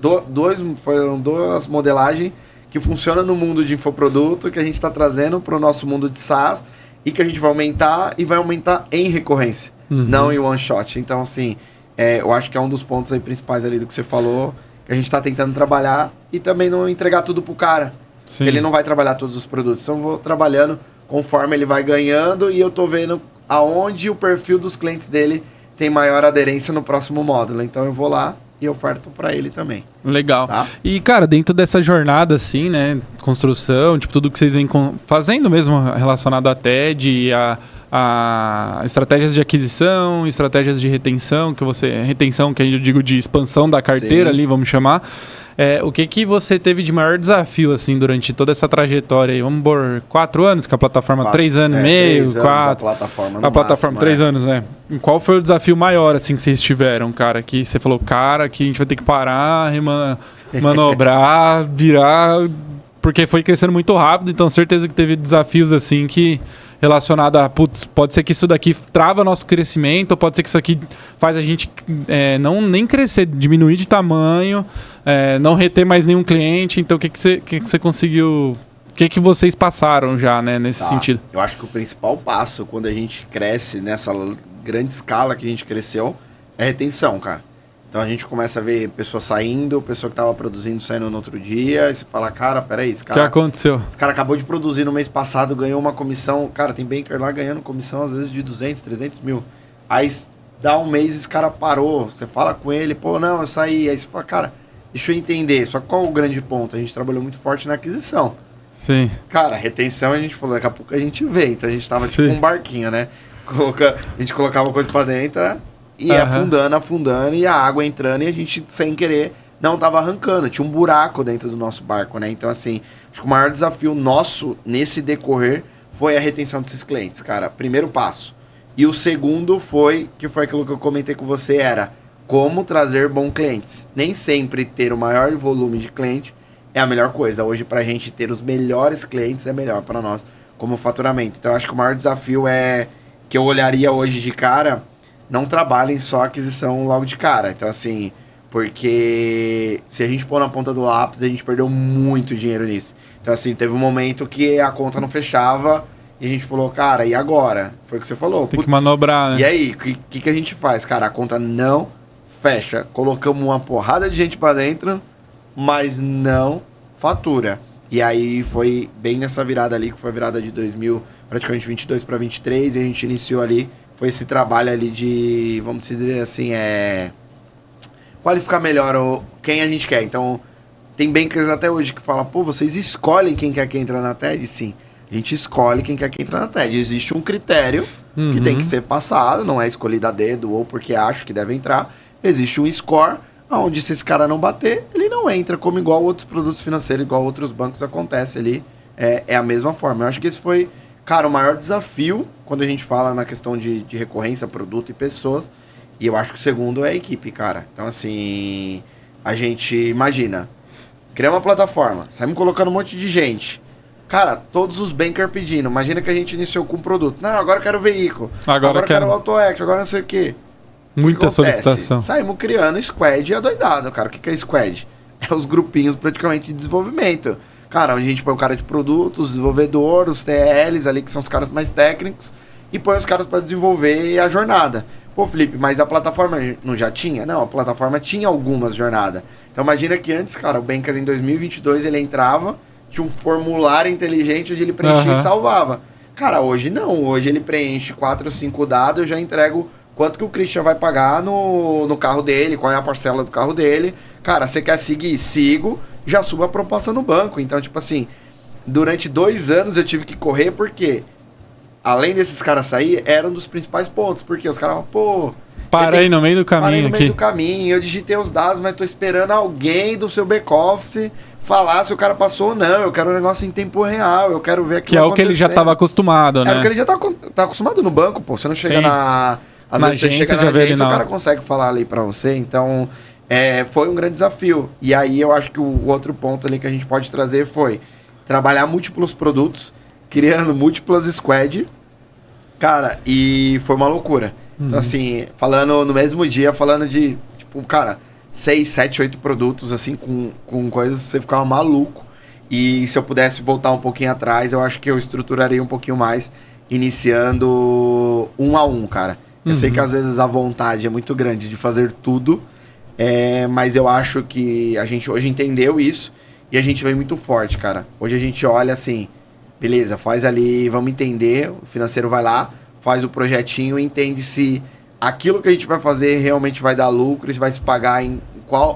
foram duas modelagens que funcionam no mundo de infoproduto, que a gente está trazendo para o nosso mundo de SaaS e que a gente vai aumentar e vai aumentar em recorrência, não em one shot. Então assim, eu acho que é um dos pontos aí principais ali do que você falou, que a gente está tentando trabalhar e também não entregar tudo pro cara. Sim. Ele não vai trabalhar todos os produtos. Então eu vou trabalhando conforme ele vai ganhando e eu tô vendo aonde o perfil dos clientes dele tem maior aderência no próximo módulo. Então eu vou lá e oferto para ele também. Legal. Tá? E, cara, dentro dessa jornada, assim, né, construção, tipo, tudo que vocês vêm fazendo mesmo relacionado à TED e a estratégias de aquisição, estratégias de retenção, retenção que eu digo de expansão da carteira. Sim. Ali, vamos chamar. O que você teve de maior desafio, assim, durante toda essa trajetória aí? Vamos por 4 anos, que a plataforma 3 anos e meio, 3 4. A plataforma A plataforma 3 anos, né? Qual foi o desafio maior, assim, que vocês tiveram, cara? Que você falou, cara, que a gente vai ter que parar, manobrar, virar, porque foi crescendo muito rápido, então certeza que teve desafios, assim, que relacionado a, putz, pode ser que isso daqui trava nosso crescimento, ou pode ser que isso aqui faz a gente não nem crescer, diminuir de tamanho, não reter mais nenhum cliente. Então, o que você conseguiu... O que vocês passaram já, né, nesse sentido? Eu acho que o principal passo, quando a gente cresce nessa grande escala que a gente cresceu, é retenção, cara. Então, a gente começa a ver pessoa saindo, pessoa que estava produzindo saindo no outro dia, e você fala, cara, peraí, esse cara... O que aconteceu? Esse cara acabou de produzir no mês passado, ganhou uma comissão... Cara, tem banker lá ganhando comissão, às vezes, de 200, 300 mil. Aí, dá um mês, esse cara parou, você fala com ele, pô, não, eu saí. Aí você fala, cara, deixa eu entender. Só que qual o grande ponto? A gente trabalhou muito forte na aquisição. Sim. Cara, retenção, a gente falou, daqui a pouco a gente vê. Então, a gente tava tipo um barquinho, né? A gente colocava coisa pra dentro... E afundando, e a água entrando, e a gente, sem querer, não tava arrancando. Tinha um buraco dentro do nosso barco, né? Então, assim, acho que o maior desafio nosso, nesse decorrer, foi a retenção desses clientes, cara. Primeiro passo. E o segundo foi aquilo que eu comentei com você, era como trazer bons clientes. Nem sempre ter o maior volume de cliente é a melhor coisa. Hoje, pra gente ter os melhores clientes, é melhor para nós, como faturamento. Então, acho que o maior desafio que eu olharia hoje de cara... Não trabalhem só aquisição logo de cara. Então, assim, porque se a gente pôr na ponta do lápis, a gente perdeu muito dinheiro nisso. Então, assim, teve um momento que a conta não fechava e a gente falou, cara, e agora? Foi o que você falou. Tem que manobrar, né? E aí, o que a gente faz? Cara, a conta não fecha. Colocamos uma porrada de gente pra dentro, mas não fatura. E aí foi bem nessa virada ali, que foi a virada de 2000, praticamente 22 para 23, e a gente iniciou ali. Foi esse trabalho ali de, vamos dizer assim, qualificar melhor quem a gente quer. Então, tem bankers até hoje que falam, pô, vocês escolhem quem quer que entra na TED? Sim, a gente escolhe quem quer que entra na TED. Existe um critério que tem que ser passado, não é escolhido a dedo ou porque acho que deve entrar. Existe um score, onde se esse cara não bater, ele não entra, como igual outros produtos financeiros, igual outros bancos acontece ali. É a mesma forma. Eu acho que esse foi... Cara, o maior desafio, quando a gente fala na questão de recorrência, produto e pessoas, e eu acho que o segundo é a equipe, cara. Então, assim, a gente imagina, criar uma plataforma, saímos colocando um monte de gente. Cara, todos os bankers pedindo. Imagina que a gente iniciou com um produto. Não, agora eu quero veículo. Agora eu quero o AutoAct, agora não sei o quê. Muita solicitação. Saímos criando squad e adoidado, cara. O que é squad? É os grupinhos praticamente de desenvolvimento. Cara, onde a gente põe o cara de produtos, desenvolvedor, os TLs ali, que são os caras mais técnicos, e põe os caras para desenvolver a jornada. Pô, Felipe, mas a plataforma não já tinha? Não, a plataforma tinha algumas jornadas. Então imagina que antes, cara, o banker em 2022 ele entrava, tinha um formulário inteligente onde ele preenchia e salvava. Cara, hoje não. Hoje ele preenche 4 ou 5 dados, eu já entrego quanto que o Christian vai pagar no carro dele, qual é a parcela do carro dele. Cara, você quer seguir? Sigo. Já subo a proposta no banco. Então, tipo assim, durante 2 anos eu tive que correr porque, além desses caras sair, era um dos principais pontos. Porque os caras falavam, pô... Parei no meio do caminho Parei no meio aqui. do caminho, eu digitei os dados, mas tô esperando alguém do seu back-office falar se o cara passou ou não. Eu quero um negócio em tempo real, eu quero ver aquilo que é o que ele já estava acostumado, né? É o que ele já tá acostumado no banco, pô. Você não chega na... Às vezes você chega na agência, o cara consegue falar ali pra você. Então, foi um grande desafio. E aí eu acho que o outro ponto ali que a gente pode trazer foi trabalhar múltiplos produtos, criando múltiplas squad. Cara, e foi uma loucura. Então, assim, falando no mesmo dia, falando de, tipo, cara, 6, 7, 8 produtos, assim, com coisas, você ficava maluco. E se eu pudesse voltar um pouquinho atrás, eu acho que eu estruturaria um pouquinho mais, iniciando 1 a 1, cara. Eu sei que às vezes a vontade é muito grande de fazer tudo, mas eu acho que a gente hoje entendeu isso e a gente vem muito forte, cara. Hoje a gente olha assim, beleza, faz ali, vamos entender, o financeiro vai lá, faz o projetinho e entende se aquilo que a gente vai fazer realmente vai dar lucro, se vai se pagar em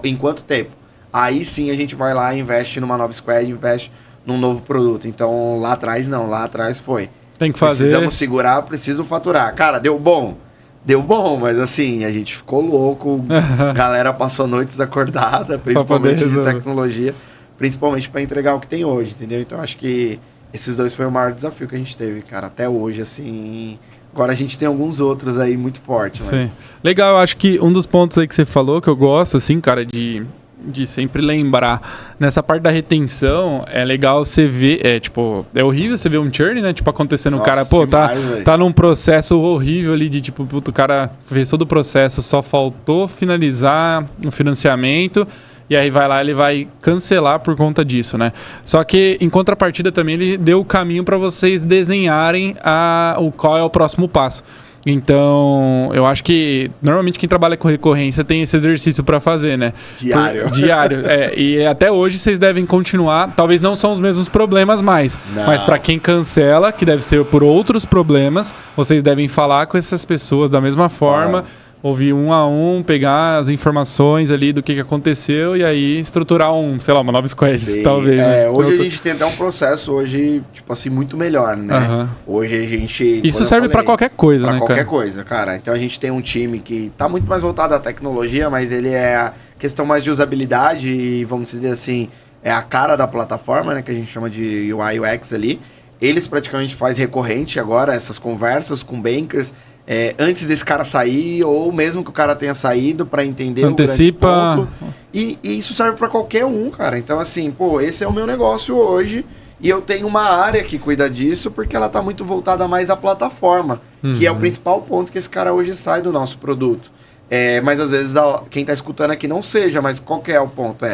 em quanto tempo? Aí sim a gente vai lá, investe numa nova squad, investe num novo produto. Então lá atrás não, lá atrás foi. Tem que fazer. Precisamos segurar, preciso faturar. Cara, deu bom, mas assim, a gente ficou louco, galera passou noites acordada, principalmente de tecnologia, principalmente para entregar o que tem hoje, entendeu? Então acho que esses dois foi o maior desafio que a gente teve, cara, até hoje, assim. Agora a gente tem alguns outros aí muito fortes, mas... Sim. Legal, eu acho que um dos pontos aí que você falou, que eu gosto, assim, cara, de sempre lembrar, nessa parte da retenção, é legal você ver, é horrível você ver um churn, né, tipo, acontecendo, o cara, pô, demais, tá num processo horrível ali de, tipo, puto, o cara fez todo o processo, só faltou finalizar o financiamento, e aí vai lá, ele vai cancelar por conta disso, né? Só que, em contrapartida também, ele deu o caminho para vocês desenharem qual é o próximo passo. Então, eu acho que normalmente quem trabalha com recorrência tem esse exercício para fazer, né? Diário. E até hoje vocês devem continuar. Talvez não são os mesmos problemas mais, mas para quem cancela, que deve ser por outros problemas, vocês devem falar com essas pessoas da mesma forma. Ouvir um a um, pegar as informações ali do que aconteceu e aí estruturar uma nova squad, talvez. Né? Hoje a gente tem até um processo, tipo assim, muito melhor, né? Hoje a gente... Isso serve para qualquer coisa, né, cara? Para qualquer coisa, cara. Então a gente tem um time que tá muito mais voltado à tecnologia, mas ele é a questão mais de usabilidade e, vamos dizer assim, é a cara da plataforma, né? Que a gente chama de UI UX ali. Eles praticamente fazem recorrente agora essas conversas com bankers, antes desse cara sair, ou mesmo que o cara tenha saído, para entender Antecipa. o grande ponto. E isso serve para qualquer um, cara. Então, assim, pô, esse é o meu negócio hoje e eu tenho uma área que cuida disso porque ela tá muito voltada mais à plataforma, que é o principal ponto que esse cara hoje sai do nosso produto. Mas às vezes quem tá escutando aqui não seja, mas qual que é o ponto?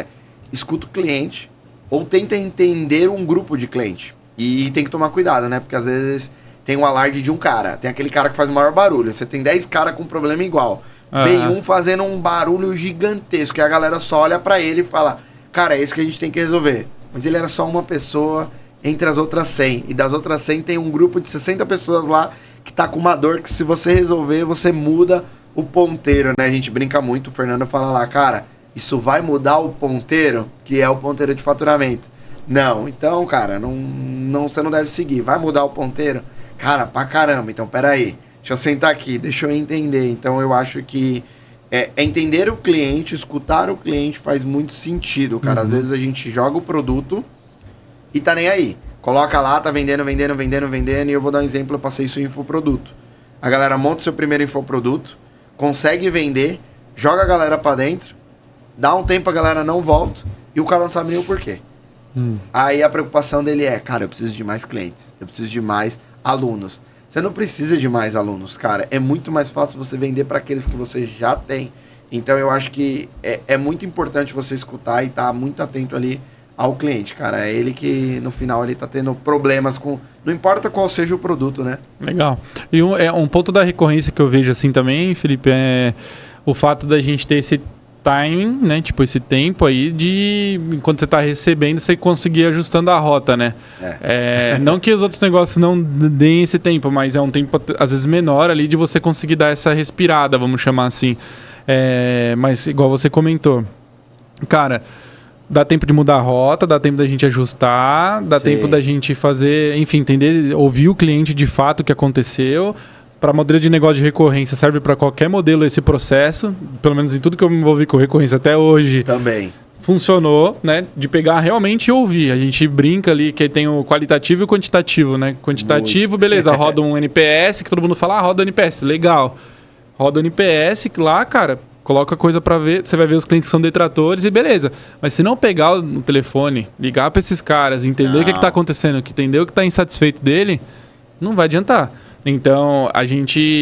Escuta o cliente ou tenta entender um grupo de cliente. E tem que tomar cuidado, né? Porque às vezes tem um alarde de um cara. Tem aquele cara que faz o maior barulho. Você tem 10 caras com um problema igual. Vem um fazendo um barulho gigantesco. E a galera só olha pra ele e fala, cara, é esse que a gente tem que resolver. Mas ele era só uma pessoa entre as outras 100. E das outras 100 tem um grupo de 60 pessoas lá que tá com uma dor que se você resolver, você muda o ponteiro, né? A gente brinca muito. O Fernando fala lá, cara, isso vai mudar o ponteiro, que é o ponteiro de faturamento. Não, então, cara, você não deve seguir. Vai mudar o ponteiro? Cara, pra caramba. Então, peraí. Deixa eu sentar aqui, deixa eu entender. Então, eu acho que entender o cliente, escutar o cliente faz muito sentido, cara. Às vezes a gente joga o produto e tá nem aí. Coloca lá, tá vendendo. E eu vou dar um exemplo, eu passei isso em infoproduto. A galera monta seu primeiro infoproduto, consegue vender, joga a galera pra dentro, dá um tempo a galera não volta e o cara não sabe nem o porquê. Aí a preocupação dele cara, eu preciso de mais clientes, eu preciso de mais alunos. Você não precisa de mais alunos, cara. É muito mais fácil você vender para aqueles que você já tem. Então eu acho que é muito importante você escutar e estar muito atento ali ao cliente, cara. É ele que no final ele tá tendo problemas com... Não importa qual seja o produto, né? Legal. E um ponto da recorrência que eu vejo assim também, Felipe, é o fato da gente ter esse timing, né? Tipo, esse tempo aí de... Enquanto você tá recebendo, você conseguir ajustando a rota, né? Não que os outros negócios não deem esse tempo, mas é um tempo, às vezes, menor ali de você conseguir dar essa respirada, vamos chamar assim. Mas, igual você comentou, cara, dá tempo de mudar a rota, dá tempo da gente ajustar, dá tempo da gente fazer... Enfim, entender, ouvir o cliente de fato o que aconteceu... Para modelo de negócio de recorrência, serve para qualquer modelo esse processo. Pelo menos em tudo que eu me envolvi com recorrência até hoje. Também. Funcionou, né? De pegar realmente e ouvir. A gente brinca ali que tem o qualitativo e o quantitativo, né? Quantitativo, beleza, roda um NPS, que todo mundo fala, roda NPS, legal. Roda o NPS, lá, cara, coloca coisa para ver, você vai ver os clientes que são detratores e beleza. Mas se não pegar no telefone, ligar para esses caras, entender o que está acontecendo, entender o que está insatisfeito dele, não vai adiantar. Então,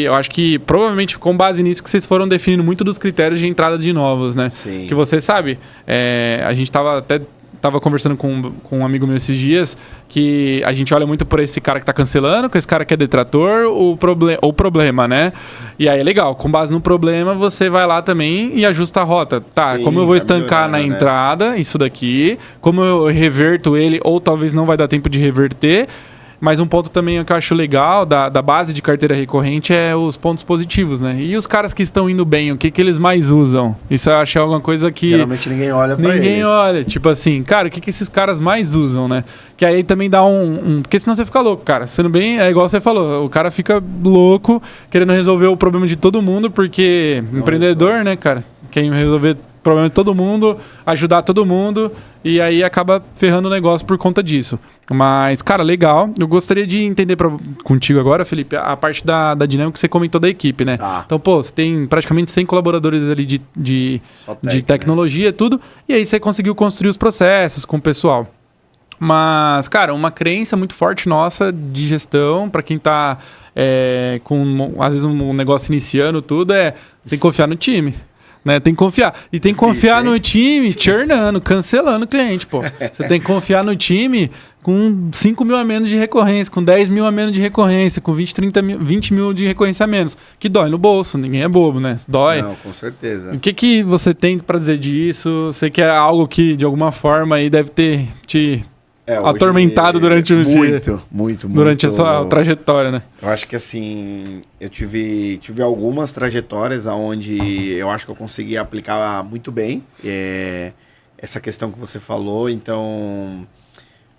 eu acho que provavelmente com base nisso que vocês foram definindo muito dos critérios de entrada de novos, né? Sim. Que você sabe, a gente tava conversando com um amigo meu esses dias, que a gente olha muito por esse cara que tá cancelando, com esse cara que é detrator, o problema, né? E aí é legal, com base no problema, você vai lá também e ajusta a rota. Tá, sim, como eu vou estancar na entrada, isso daqui, como eu reverto ele, ou talvez não vai dar tempo de reverter, Mas um ponto também que eu acho legal da base de carteira recorrente é os pontos positivos, né? E os caras que estão indo bem, o que eles mais usam? Isso eu acho alguma coisa que... Geralmente ninguém olha pra eles. Ninguém olha. Tipo assim, cara, o que esses caras mais usam, né? Que aí também dá porque senão você fica louco, cara. Sendo bem, é igual você falou, o cara fica louco querendo resolver o problema de todo mundo, porque empreendedor, né, cara? Quem resolver o problema de todo mundo, ajudar todo mundo, e aí acaba ferrando o negócio por conta disso. Mas, cara, legal. Eu gostaria de entender contigo agora, Felipe, a parte da dinâmica que você comentou da equipe, né? Tá. Então, pô, você tem praticamente 100 colaboradores ali de tecnologia, tudo, e aí você conseguiu construir os processos com o pessoal. Mas, cara, uma crença muito forte nossa de gestão, para quem tá com, às vezes, um negócio iniciando, tudo, tem que confiar no time. Né? Tem que confiar. E tem que confiar no time churnando, cancelando o cliente, pô. Você tem que confiar no time com 5 mil a menos de recorrência, com 10 mil a menos de recorrência, com 20 mil de recorrência a menos. Que dói no bolso, ninguém é bobo, né? Dói. Não, com certeza. O que você tem para dizer disso? Você quer algo que, de alguma forma, aí deve ter te... atormentado durante o dia. Muito. Durante a sua trajetória, né? Eu acho que assim, eu tive algumas trajetórias onde eu acho que eu consegui aplicar muito bem essa questão que você falou. Então,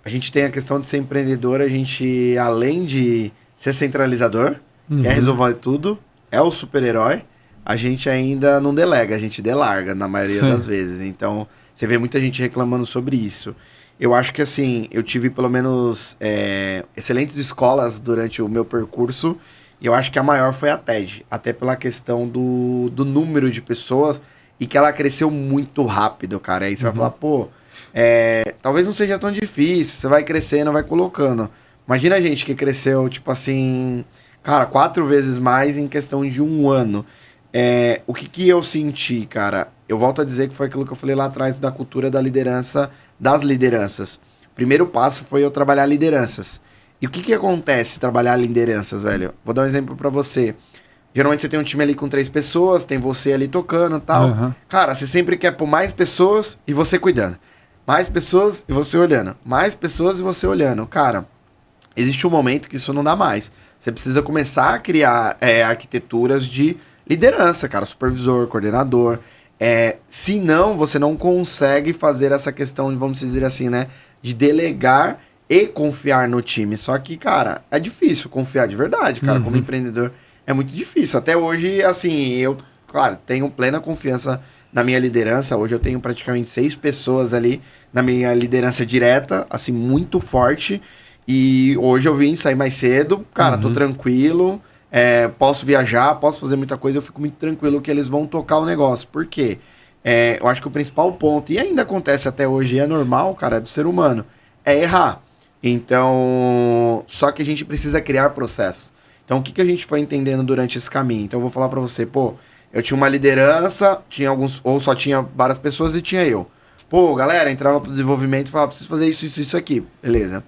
a gente tem a questão de ser empreendedor, a gente, além de ser centralizador, quer resolver tudo, é o super-herói, a gente ainda não delega, a gente delarga na maioria das vezes. Então, você vê muita gente reclamando sobre isso. Eu acho que, assim, eu tive pelo menos excelentes escolas durante o meu percurso, e eu acho que a maior foi a TED, até pela questão do número de pessoas, e que ela cresceu muito rápido, cara. Aí você vai falar, pô, talvez não seja tão difícil, você vai crescendo, vai colocando. Imagina a gente que cresceu, tipo assim, cara, 4 vezes mais em questão de 1 ano. O que eu senti, cara? Eu volto a dizer que foi aquilo que eu falei lá atrás da cultura da liderança, das lideranças. Primeiro passo foi eu trabalhar lideranças. E o que acontece trabalhar lideranças, velho? Vou dar um exemplo pra você. Geralmente você tem um time ali com 3 pessoas, tem você ali tocando e tal. Uhum. Cara, você sempre quer pôr mais pessoas e você cuidando. Mais pessoas e você olhando. Mais pessoas e você olhando. Cara, existe um momento que isso não dá mais. Você precisa começar a criar arquiteturas de liderança, cara. Supervisor, coordenador. Senão, você não consegue fazer essa questão, vamos dizer assim, né? De delegar e confiar no time. Só que, cara, é difícil confiar de verdade, cara. Como empreendedor, é muito difícil. Até hoje, assim, eu, claro, tenho plena confiança na minha liderança. Hoje eu tenho praticamente 6 pessoas ali na minha liderança direta, assim, muito forte. E hoje eu vim sair mais cedo. Cara, tô tranquilo. Posso viajar, posso fazer muita coisa. Eu fico muito tranquilo que eles vão tocar o negócio. Por quê? Eu acho que o principal ponto, e ainda acontece até hoje, é normal, cara, é do ser humano, é errar. Então, só que a gente precisa criar processos. Então, o que a gente foi entendendo durante esse caminho? Então, eu vou falar pra você, pô, eu tinha uma liderança, tinha alguns, ou só tinha várias pessoas e tinha eu. Pô, galera, entrava pro desenvolvimento e falava, preciso fazer isso aqui. Beleza.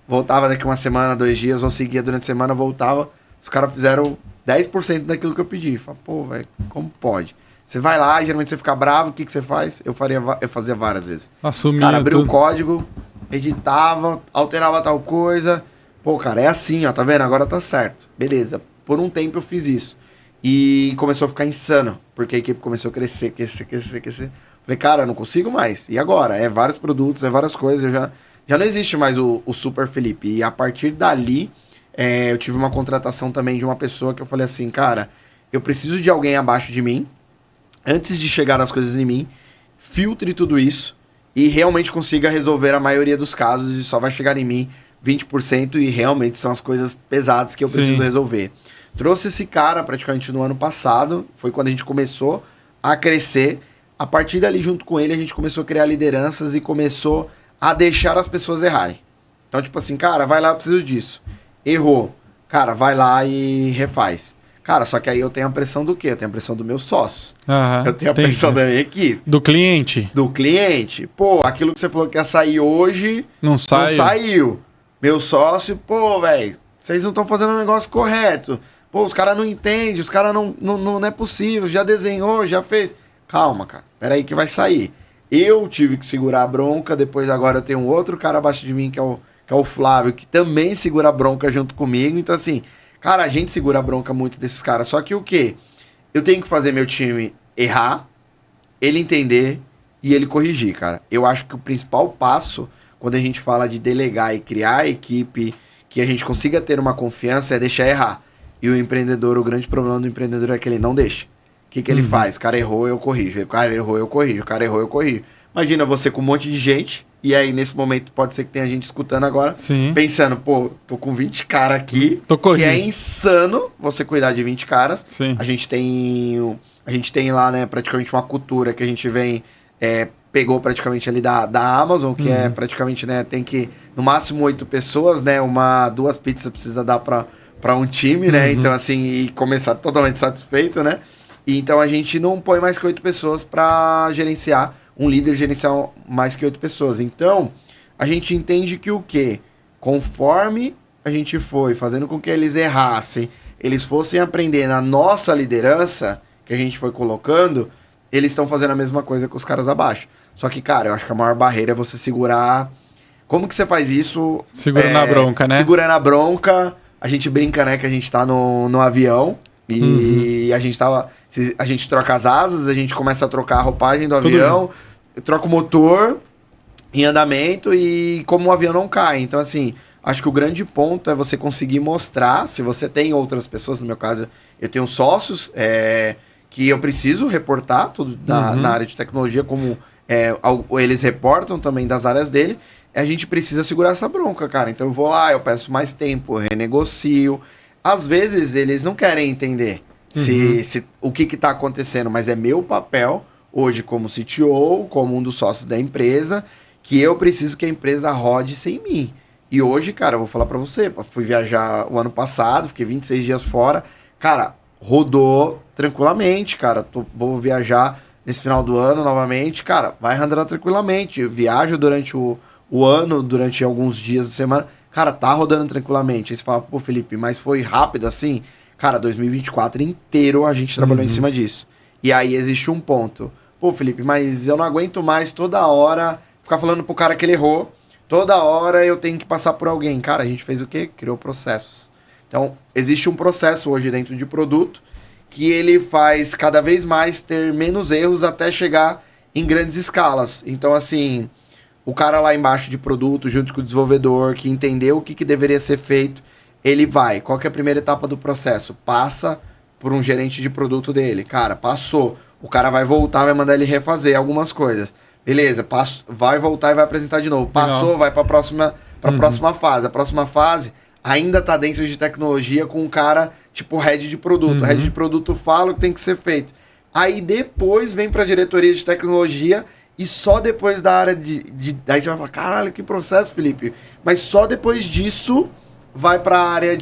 Voltava daqui uma semana, 2 dias, ou seguia durante a semana, voltava. Os caras fizeram 10% daquilo que eu pedi. Fala, pô, velho, como pode? Você vai lá, geralmente você fica bravo, o que você faz? Eu fazia várias vezes. Assumia cara, abriu tudo. o código, editava, alterava tal coisa. Pô, cara, é assim, ó, tá vendo? Agora tá certo. Beleza. Por um tempo eu fiz isso. E começou a ficar insano, porque a equipe começou a crescer. Falei, cara, eu não consigo mais. E agora? É vários produtos, é várias coisas. Já não existe mais o Super Felipe. E a partir dali, eu tive uma contratação também de uma pessoa que eu falei assim, cara, eu preciso de alguém abaixo de mim, antes de chegar as coisas em mim, filtre tudo isso e realmente consiga resolver a maioria dos casos e só vai chegar em mim 20% e realmente são as coisas pesadas que eu preciso resolver. Trouxe esse cara praticamente no ano passado, foi quando a gente começou a crescer. A partir dali, junto com ele, a gente começou a criar lideranças e começou a deixar as pessoas errarem. Então, tipo assim, cara, vai lá, eu preciso disso. Errou. Cara, vai lá e refaz. Cara, só que aí eu tenho a pressão do quê? Eu tenho a pressão dos meus sócios. Eu tenho a pressão da minha equipe. Do cliente. Do cliente. Pô, aquilo que você falou que ia sair hoje... Não saiu. Meu sócio, pô, velho, vocês não estão fazendo o negócio correto. Pô, os caras não entendem, os caras não é possível, já desenhou, já fez. Calma, cara, peraí que vai sair. Eu tive que segurar a bronca, depois agora eu tenho um outro cara abaixo de mim, que é o que é o Flávio, que também segura a bronca junto comigo. Então, assim, cara, a gente segura a bronca muito desses caras. Só que o quê? Eu tenho que fazer meu time errar, ele entender e ele corrigir, cara. Eu acho que o principal passo, quando a gente fala de delegar e criar a equipe, que a gente consiga ter uma confiança, é deixar errar. E o empreendedor, o grande problema do empreendedor é que ele não deixa. O que ele faz? O cara errou, eu corrijo. O cara errou, eu corrijo. O cara errou, eu corrijo. Imagina você com um monte de gente, e aí nesse momento pode ser que tenha gente escutando agora, pensando, pô, tô com 20 caras aqui, que é insano você cuidar de 20 caras. Sim. A gente tem lá, né, praticamente uma cultura que a gente vem, pegou praticamente ali da Amazon, que é praticamente, né, tem que, no máximo 8 pessoas, né, 2 pizzas precisa dar pra um time, né, então assim, e começar totalmente satisfeito, né. E então a gente não põe mais que 8 pessoas pra gerenciar, um líder gerenciar mais que 8 pessoas. Então, a gente entende que o quê? Conforme a gente foi fazendo com que eles errassem, eles fossem aprender na nossa liderança, que a gente foi colocando, eles estão fazendo a mesma coisa com os caras abaixo. Só que, cara, eu acho que a maior barreira é você segurar... Como que você faz isso? Segurando a bronca, né? Segurando a bronca. A gente brinca, né, que a gente tá no avião e a gente troca as asas, a gente começa a trocar a roupagem do avião, troca o motor em andamento e como o avião não cai. Então, assim, acho que o grande ponto é você conseguir mostrar, se você tem outras pessoas, no meu caso, eu tenho sócios que eu preciso reportar tudo na área de tecnologia, como eles reportam também das áreas dele, a gente precisa segurar essa bronca, cara. Então eu vou lá, eu peço mais tempo, eu renegocio. Às vezes eles não querem entender se o que está acontecendo, mas é meu papel hoje como CTO, como um dos sócios da empresa, que eu preciso que a empresa rode sem mim. E hoje, cara, eu vou falar pra você, fui viajar o ano passado, fiquei 26 dias fora, cara, rodou tranquilamente, cara, vou viajar nesse final do ano novamente, cara, vai andar tranquilamente, eu viajo durante o ano, durante alguns dias da semana, cara, tá rodando tranquilamente. Aí você fala, pô, Felipe, mas foi rápido assim? Cara, 2024 inteiro a gente trabalhou em cima disso. E aí existe um ponto. Pô, Felipe, mas eu não aguento mais toda hora ficar falando pro cara que ele errou. Toda hora eu tenho que passar por alguém. Cara, a gente fez o quê? Criou processos. Então, existe um processo hoje dentro de produto que ele faz cada vez mais ter menos erros até chegar em grandes escalas. Então, assim, o cara lá embaixo de produto, junto com o desenvolvedor, que entendeu o que deveria ser feito, ele vai. Qual que é a primeira etapa do processo? Passa por um gerente de produto dele. Cara, passou. O cara vai voltar, vai mandar ele refazer algumas coisas. Beleza, vai voltar e vai apresentar de novo. Passou, vai para a próxima fase. A próxima fase ainda tá dentro de tecnologia com um cara tipo head de produto. Head de produto fala o que tem que ser feito. Aí depois vem para a diretoria de tecnologia e só depois da área Aí você vai falar, caralho, que processo, Felipe. Mas só depois disso vai para a área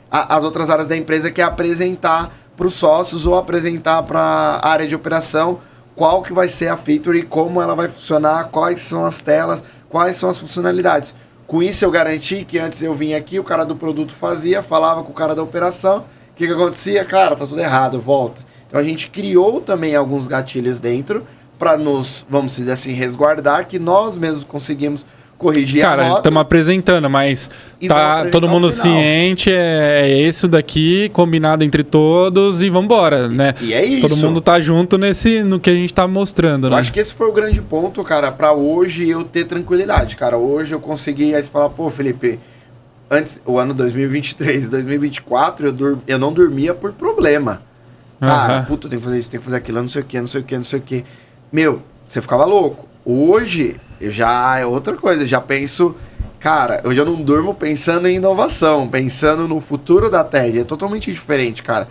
as outras áreas da empresa, que é apresentar para os sócios ou apresentar para a área de operação qual que vai ser a feature, como ela vai funcionar, quais são as telas, quais são as funcionalidades. Com isso eu garanti que antes eu vinha aqui, o cara do produto falava com o cara da operação, o que acontecia? Cara, tá tudo errado, volta. Então a gente criou também alguns gatilhos dentro para nos, vamos dizer assim, resguardar, que nós mesmos conseguimos corrigir a rota. Cara, estamos apresentando, mas tá todo mundo ciente, é esse daqui, combinado entre todos e vambora, né? E é isso. Todo mundo tá junto no que a gente tá mostrando, né? Eu acho que esse foi o grande ponto, cara, pra hoje eu ter tranquilidade, cara. Hoje eu consegui, aí você fala, pô, Felipe, antes, o ano 2023, 2024, eu não dormia por problema. Cara, puta, eu tenho que fazer isso, tenho que fazer aquilo, não sei o que. Meu, você ficava louco. Hoje, já é outra coisa, já penso... Cara, eu já não durmo pensando em inovação, pensando no futuro da TED. É totalmente diferente, cara.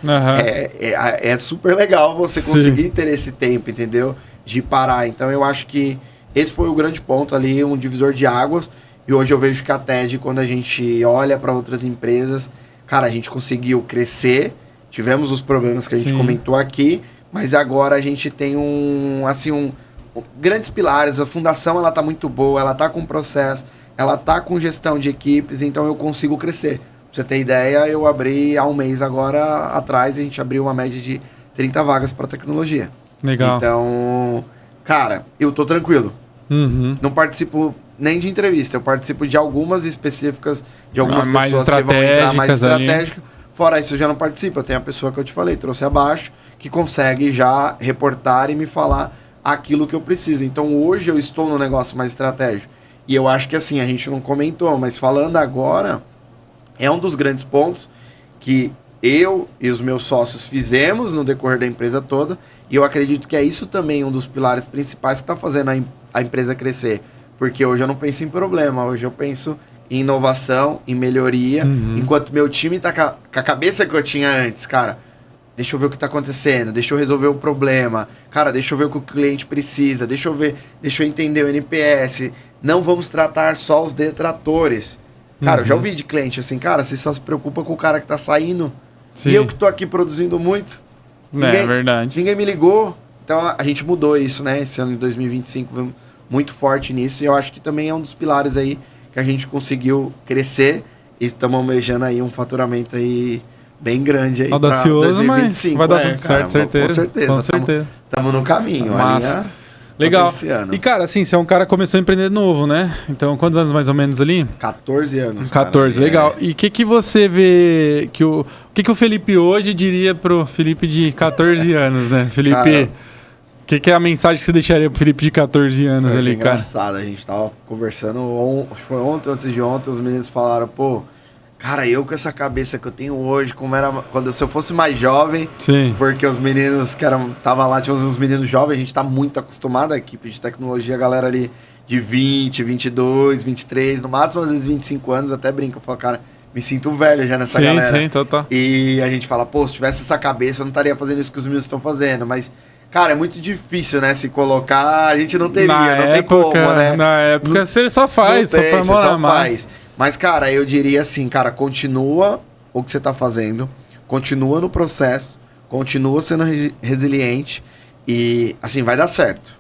É super legal você conseguir ter esse tempo, entendeu? De parar. Então, eu acho que esse foi o grande ponto ali, um divisor de águas. E hoje eu vejo que a TED, quando a gente olha para outras empresas, cara, a gente conseguiu crescer. Tivemos os problemas que a gente comentou aqui, mas agora a gente tem grandes pilares. A fundação, ela tá muito boa, ela tá com processo, ela tá com gestão de equipes, então eu consigo crescer. Pra você ter ideia, eu abri há um mês agora atrás, a gente abriu uma média de 30 vagas para tecnologia. Legal. Então, cara, eu tô tranquilo. Não participo nem de entrevista. Eu participo de algumas específicas, de algumas mais pessoas que vão entrar mais estratégicas. Fora isso, eu já não participo. Eu tenho a pessoa que eu te falei, trouxe abaixo, que consegue já reportar e me falar aquilo que eu preciso. Então, hoje eu estou no negócio mais estratégico. E eu acho que assim, a gente não comentou, mas falando agora, é um dos grandes pontos que eu e os meus sócios fizemos no decorrer da empresa toda, e eu acredito que é isso também um dos pilares principais que está fazendo a empresa crescer. Porque hoje eu não penso em problema, hoje eu penso em inovação, em melhoria, enquanto meu time tá com a cabeça que eu tinha antes, cara. Deixa eu ver o que está acontecendo, deixa eu resolver o problema, cara, deixa eu ver o que o cliente precisa, deixa eu entender o NPS. Não vamos tratar só os detratores. Cara, eu já ouvi de cliente assim, cara, você só se preocupa com o cara que tá saindo. Sim. E eu que tô aqui produzindo muito. É verdade. Ninguém me ligou. Então a gente mudou isso, né? Esse ano de 2025 veio muito forte nisso. E eu acho que também é um dos pilares aí que a gente conseguiu crescer. E estamos almejando aí um faturamento aí bem grande aí. Audacioso, 2025. Mas vai dar tudo certo, certeza. Com certeza. Com certeza. Estamos no caminho. Massa. Legal. E, cara, assim, você é um cara que começou a empreender novo, né? Então, quantos anos mais ou menos ali? 14 anos. 14, cara. Legal. E o que você vê que o que o Felipe hoje diria pro Felipe de 14 anos, né? Felipe, o que é a mensagem que você deixaria pro Felipe de 14 anos ali, cara? Engraçado, a gente tava conversando, acho que foi ontem, antes de ontem, os meninos falaram, pô, cara, eu com essa cabeça que eu tenho hoje, como era se eu fosse mais jovem. Sim. Porque os meninos que tava lá, tinha uns meninos jovens, a gente tá muito acostumado, a equipe de tecnologia, a galera ali de 20, 22, 23, no máximo às vezes 25 anos, até brinco, eu falo, cara, me sinto velho já nessa galera. Sim, total. E a gente fala, pô, se tivesse essa cabeça, eu não estaria fazendo isso que os meninos estão fazendo, mas... Cara, é muito difícil, né? Se colocar, a gente não teria, não tem como, né? Na época você só faz, só pra morar mais. Mas, cara, eu diria assim, cara, continua o que você tá fazendo, continua no processo, continua sendo resiliente e, assim, vai dar certo.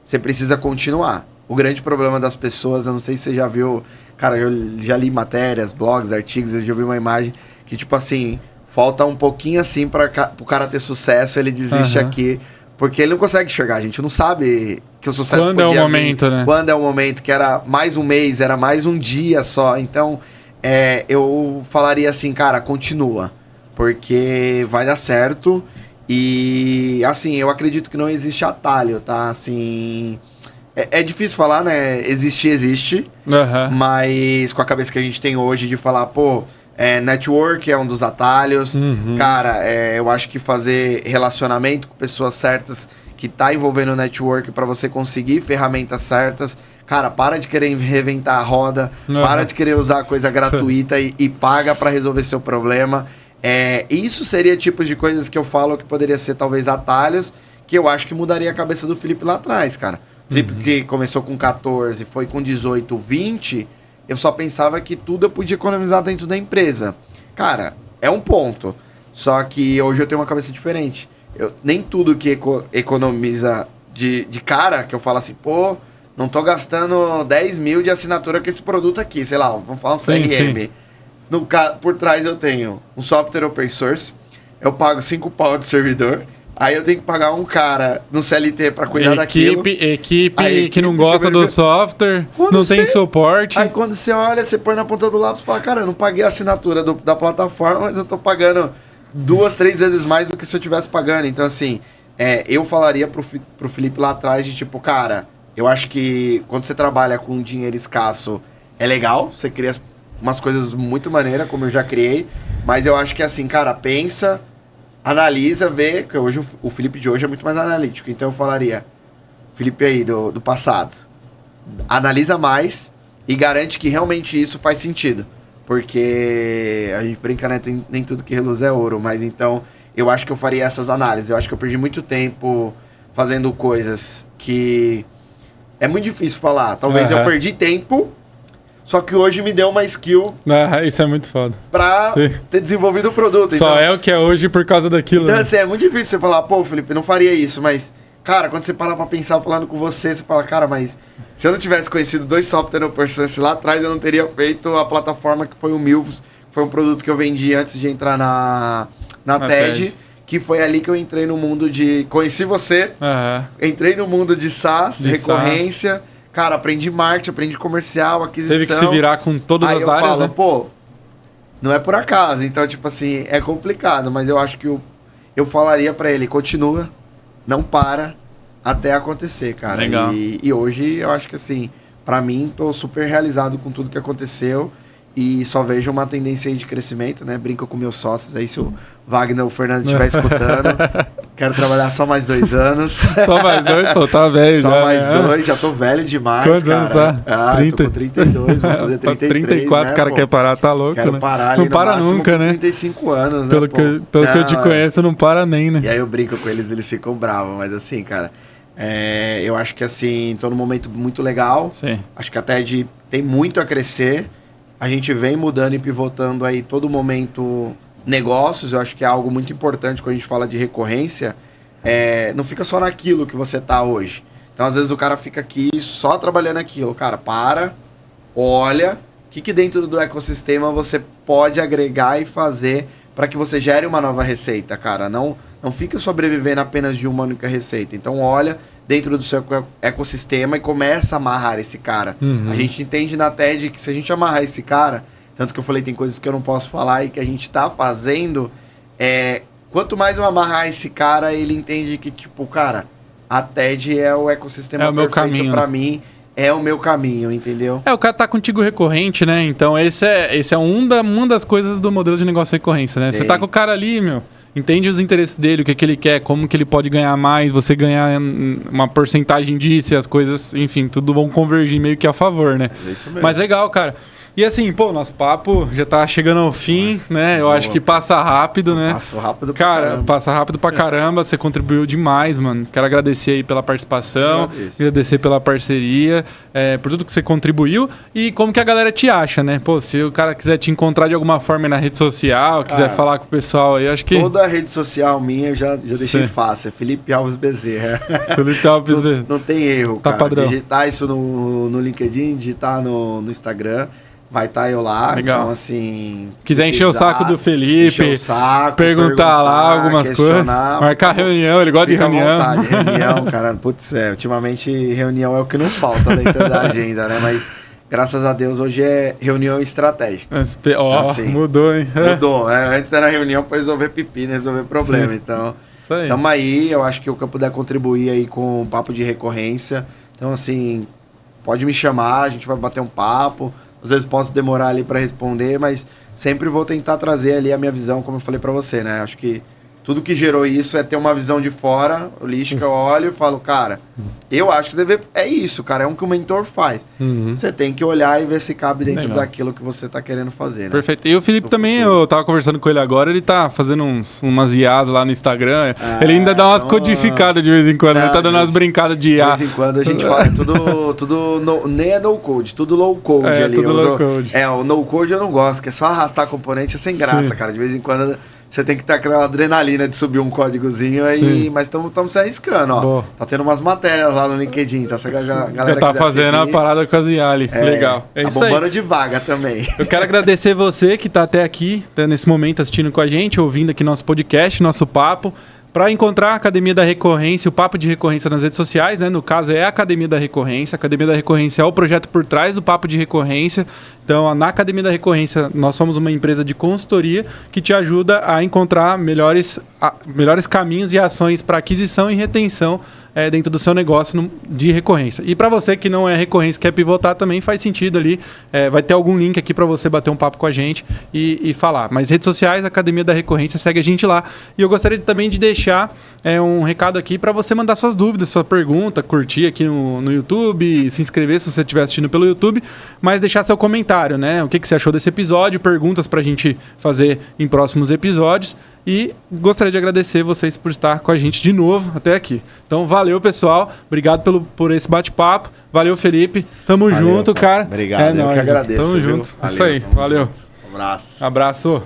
Você precisa continuar. O grande problema das pessoas, eu não sei se você já viu, cara, eu já li matérias, blogs, artigos, eu já vi uma imagem que, tipo assim, falta um pouquinho assim pro cara ter sucesso, ele desiste aqui. Porque ele não consegue enxergar, a gente não sabe que o sucesso quando é o momento, né? Quando é o momento, que era mais um mês, era mais um dia só. Então, eu falaria assim, cara, continua. Porque vai dar certo. E, assim, eu acredito que não existe atalho, tá? Assim, é difícil falar, né? Existe. Mas com a cabeça que a gente tem hoje de falar, pô... network é um dos atalhos. Cara, eu acho que fazer relacionamento com pessoas certas que tá envolvendo o network para você conseguir ferramentas certas. Cara, para de querer reventar a roda, para de querer usar coisa gratuita e paga para resolver seu problema. Isso seria tipo de coisas que eu falo que poderia ser talvez atalhos, que eu acho que mudaria a cabeça do Felipe lá atrás, cara. Felipe que começou com 14, foi com 18, 20... Eu só pensava que tudo eu podia economizar dentro da empresa. Cara, é um ponto. Só que hoje eu tenho uma cabeça diferente. Nem tudo que economiza de cara, que eu falo assim, pô, não tô gastando 10 mil de assinatura com esse produto aqui. Sei lá, vamos falar um CRM. Por trás eu tenho um software open source. Eu pago 5 pau de servidor. Aí eu tenho que pagar um cara no CLT para cuidar daquilo. Equipe que não gosta do software, não tem suporte. Aí quando você olha, você põe na ponta do lápis e fala, cara, eu não paguei a assinatura da plataforma, mas eu tô pagando 2, 3 vezes mais do que se eu tivesse pagando. Então, assim, eu falaria pro Felipe lá atrás de tipo, cara, eu acho que quando você trabalha com dinheiro escasso, é legal, você cria umas coisas muito maneiras, como eu já criei, mas eu acho que assim, cara, pensa... Analisa, vê, porque hoje o Felipe de hoje é muito mais analítico. Então eu falaria, Felipe aí do passado, analisa mais e garante que realmente isso faz sentido. Porque a gente brinca, né? Nem tudo que reluz é ouro. Mas então eu acho que eu faria essas análises. Eu acho que eu perdi muito tempo fazendo coisas que é muito difícil falar. Talvez eu perdi tempo. Só que hoje me deu uma skill... isso é muito foda. Pra ter desenvolvido o produto. Só é o que é hoje por causa daquilo. Então, assim, é muito difícil você falar, pô, Felipe, não faria isso, mas... Cara, quando você parar pra pensar falando com você fala, cara, mas... Se eu não tivesse conhecido 2 software open source lá atrás, eu não teria feito a plataforma que foi o Milvus. Foi um produto que eu vendi antes de entrar na TED. Que foi ali que eu entrei no mundo de... Conheci você. Entrei no mundo de SaaS, recorrência... Cara, aprendi marketing, aprendi comercial, aquisição. Teve que se virar com todas as áreas, Aí eu falo, né? pô, não é por acaso. Então, tipo assim, é complicado, mas eu acho que eu falaria pra ele, continua, não para, até acontecer, cara. Legal. E hoje eu acho que assim, pra mim, tô super realizado com tudo que aconteceu e só vejo uma tendência aí de crescimento, né? Brinco com meus sócios aí, se o Wagner ou o Fernando estiver escutando. Quero trabalhar só mais 2 anos. Só mais 2? Pô, tá velho. Só já, mais né? 2, já tô velho demais, Quantos cara. anos tá? Ah, 30? tô com 32, vou fazer 33, 34, né, cara, pô? quer parar, tá louco, Quero né? parar ali não para no máximo nunca, com né? 35 anos, Pelo né, que eu te conheço, não para nem, né? E aí eu brinco com eles, eles ficam bravos, mas assim, cara, eu acho que assim, tô num momento muito legal. Sim. Acho que a TED tem muito a crescer. A gente vem mudando e pivotando aí todo momento negócios. Eu acho que é algo muito importante quando a gente fala de recorrência. Não fica só naquilo que você tá hoje. Então, às vezes, o cara fica aqui só trabalhando aquilo. Cara, olha, o que dentro do ecossistema você pode agregar e fazer para que você gere uma nova receita, cara. Não fica sobrevivendo apenas de uma única receita. Então, olha dentro do seu ecossistema e começa a amarrar esse cara. Uhum. A gente entende na TED que se a gente amarrar esse cara, tanto que eu falei, tem coisas que eu não posso falar e que a gente tá fazendo, quanto mais eu amarrar esse cara, ele entende que, tipo, cara, a TED é o ecossistema perfeito pra mim, é o meu caminho, entendeu? O cara tá contigo recorrente, né? Então, esse é uma das coisas do modelo de negócio de recorrência, né? Sim. Você tá com o cara ali, entende os interesses dele, o que ele quer, como que ele pode ganhar mais, você ganhar uma porcentagem disso e as coisas, enfim, tudo vão convergir meio que a favor, né? É isso mesmo. Mas legal, cara. E assim, pô, nosso papo já tá chegando ao fim, né? Eu acho que passa rápido, né? Passou rápido pra Cara, caramba. passa rápido pra caramba. Você contribuiu demais, mano. Quero agradecer aí pela participação, agradecer pela parceria, por tudo que você contribuiu e como que a galera te acha, né? Pô, se o cara quiser te encontrar de alguma forma na rede social, quiser falar com o pessoal aí, acho que... Toda a rede social minha eu já deixei fácil. É Felipe Alves Bezerra. Felipe Alves Bezerra. Não tem erro, tá cara. Padrão. Digitar isso no LinkedIn, digitar no Instagram... Vai estar eu lá, legal. Então assim... Quiser encher o saco do Felipe, perguntar lá algumas coisas, marcar reunião, ele gosta de reunião. À vontade, reunião, cara, putz, ultimamente reunião é o que não falta dentro da agenda, né? Mas graças a Deus hoje é reunião estratégica. Assim, mudou, hein? Mudou, antes era reunião para resolver pepino, resolver problema, Sim. então... Isso aí. Estamos aí, eu acho que o que eu puder contribuir aí com o papo de recorrência, então assim, pode me chamar, a gente vai bater um papo... Às vezes posso demorar ali para responder, mas sempre vou tentar trazer ali a minha visão, como eu falei para você, né? Acho que tudo que gerou isso é ter uma visão de fora, o lixo que eu olho e falo, cara, eu acho que é isso, cara, é um que o mentor faz. Uhum. Você tem que olhar e ver se cabe dentro daquilo que você tá querendo fazer, né? Perfeito. E o Felipe também, eu tava conversando com ele agora, ele tá fazendo umas IAs lá no Instagram. Ele ainda dá umas codificadas de vez em quando, ele tá dando umas brincadas de IA. De vez em quando a gente fala, nem é no code, tudo low code ali. Tudo low code. O no code eu não gosto, que é só arrastar componente, é sem graça, Sim. cara. De vez em quando você tem que ter aquela adrenalina de subir um códigozinho aí, mas estamos se arriscando, ó. Boa. Tá tendo umas matérias lá no LinkedIn, então se a galera já tá fazendo a parada com as IA ali. Legal. Tá bombando de vaga também. Eu quero agradecer você que tá até aqui, tá nesse momento assistindo com a gente, ouvindo aqui nosso podcast, nosso papo. Para encontrar a Academia da Recorrência, o Papo de Recorrência nas redes sociais, né? No caso é a Academia da Recorrência. A Academia da Recorrência é o projeto por trás do Papo de Recorrência. Então, na Academia da Recorrência, nós somos uma empresa de consultoria que te ajuda a encontrar melhores caminhos e ações para aquisição e retenção dentro do seu negócio de recorrência. E para você que não é recorrência, quer pivotar, também faz sentido ali. Vai ter algum link aqui para você bater um papo com a gente e falar. Mas redes sociais, Academia da Recorrência, segue a gente lá. E eu gostaria também de deixar um recado aqui para você mandar suas dúvidas, sua pergunta, curtir aqui no YouTube, se inscrever se você estiver assistindo pelo YouTube, mas deixar seu comentário, né? O que você achou desse episódio, perguntas para a gente fazer em próximos episódios. E gostaria de agradecer vocês por estar com a gente de novo até aqui. Então, valeu, pessoal. Obrigado por esse bate-papo. Valeu, Felipe. Tamo junto, cara. Obrigado, eu que agradeço. Tamo junto. Valeu, isso aí, valeu. Um abraço. Abraço.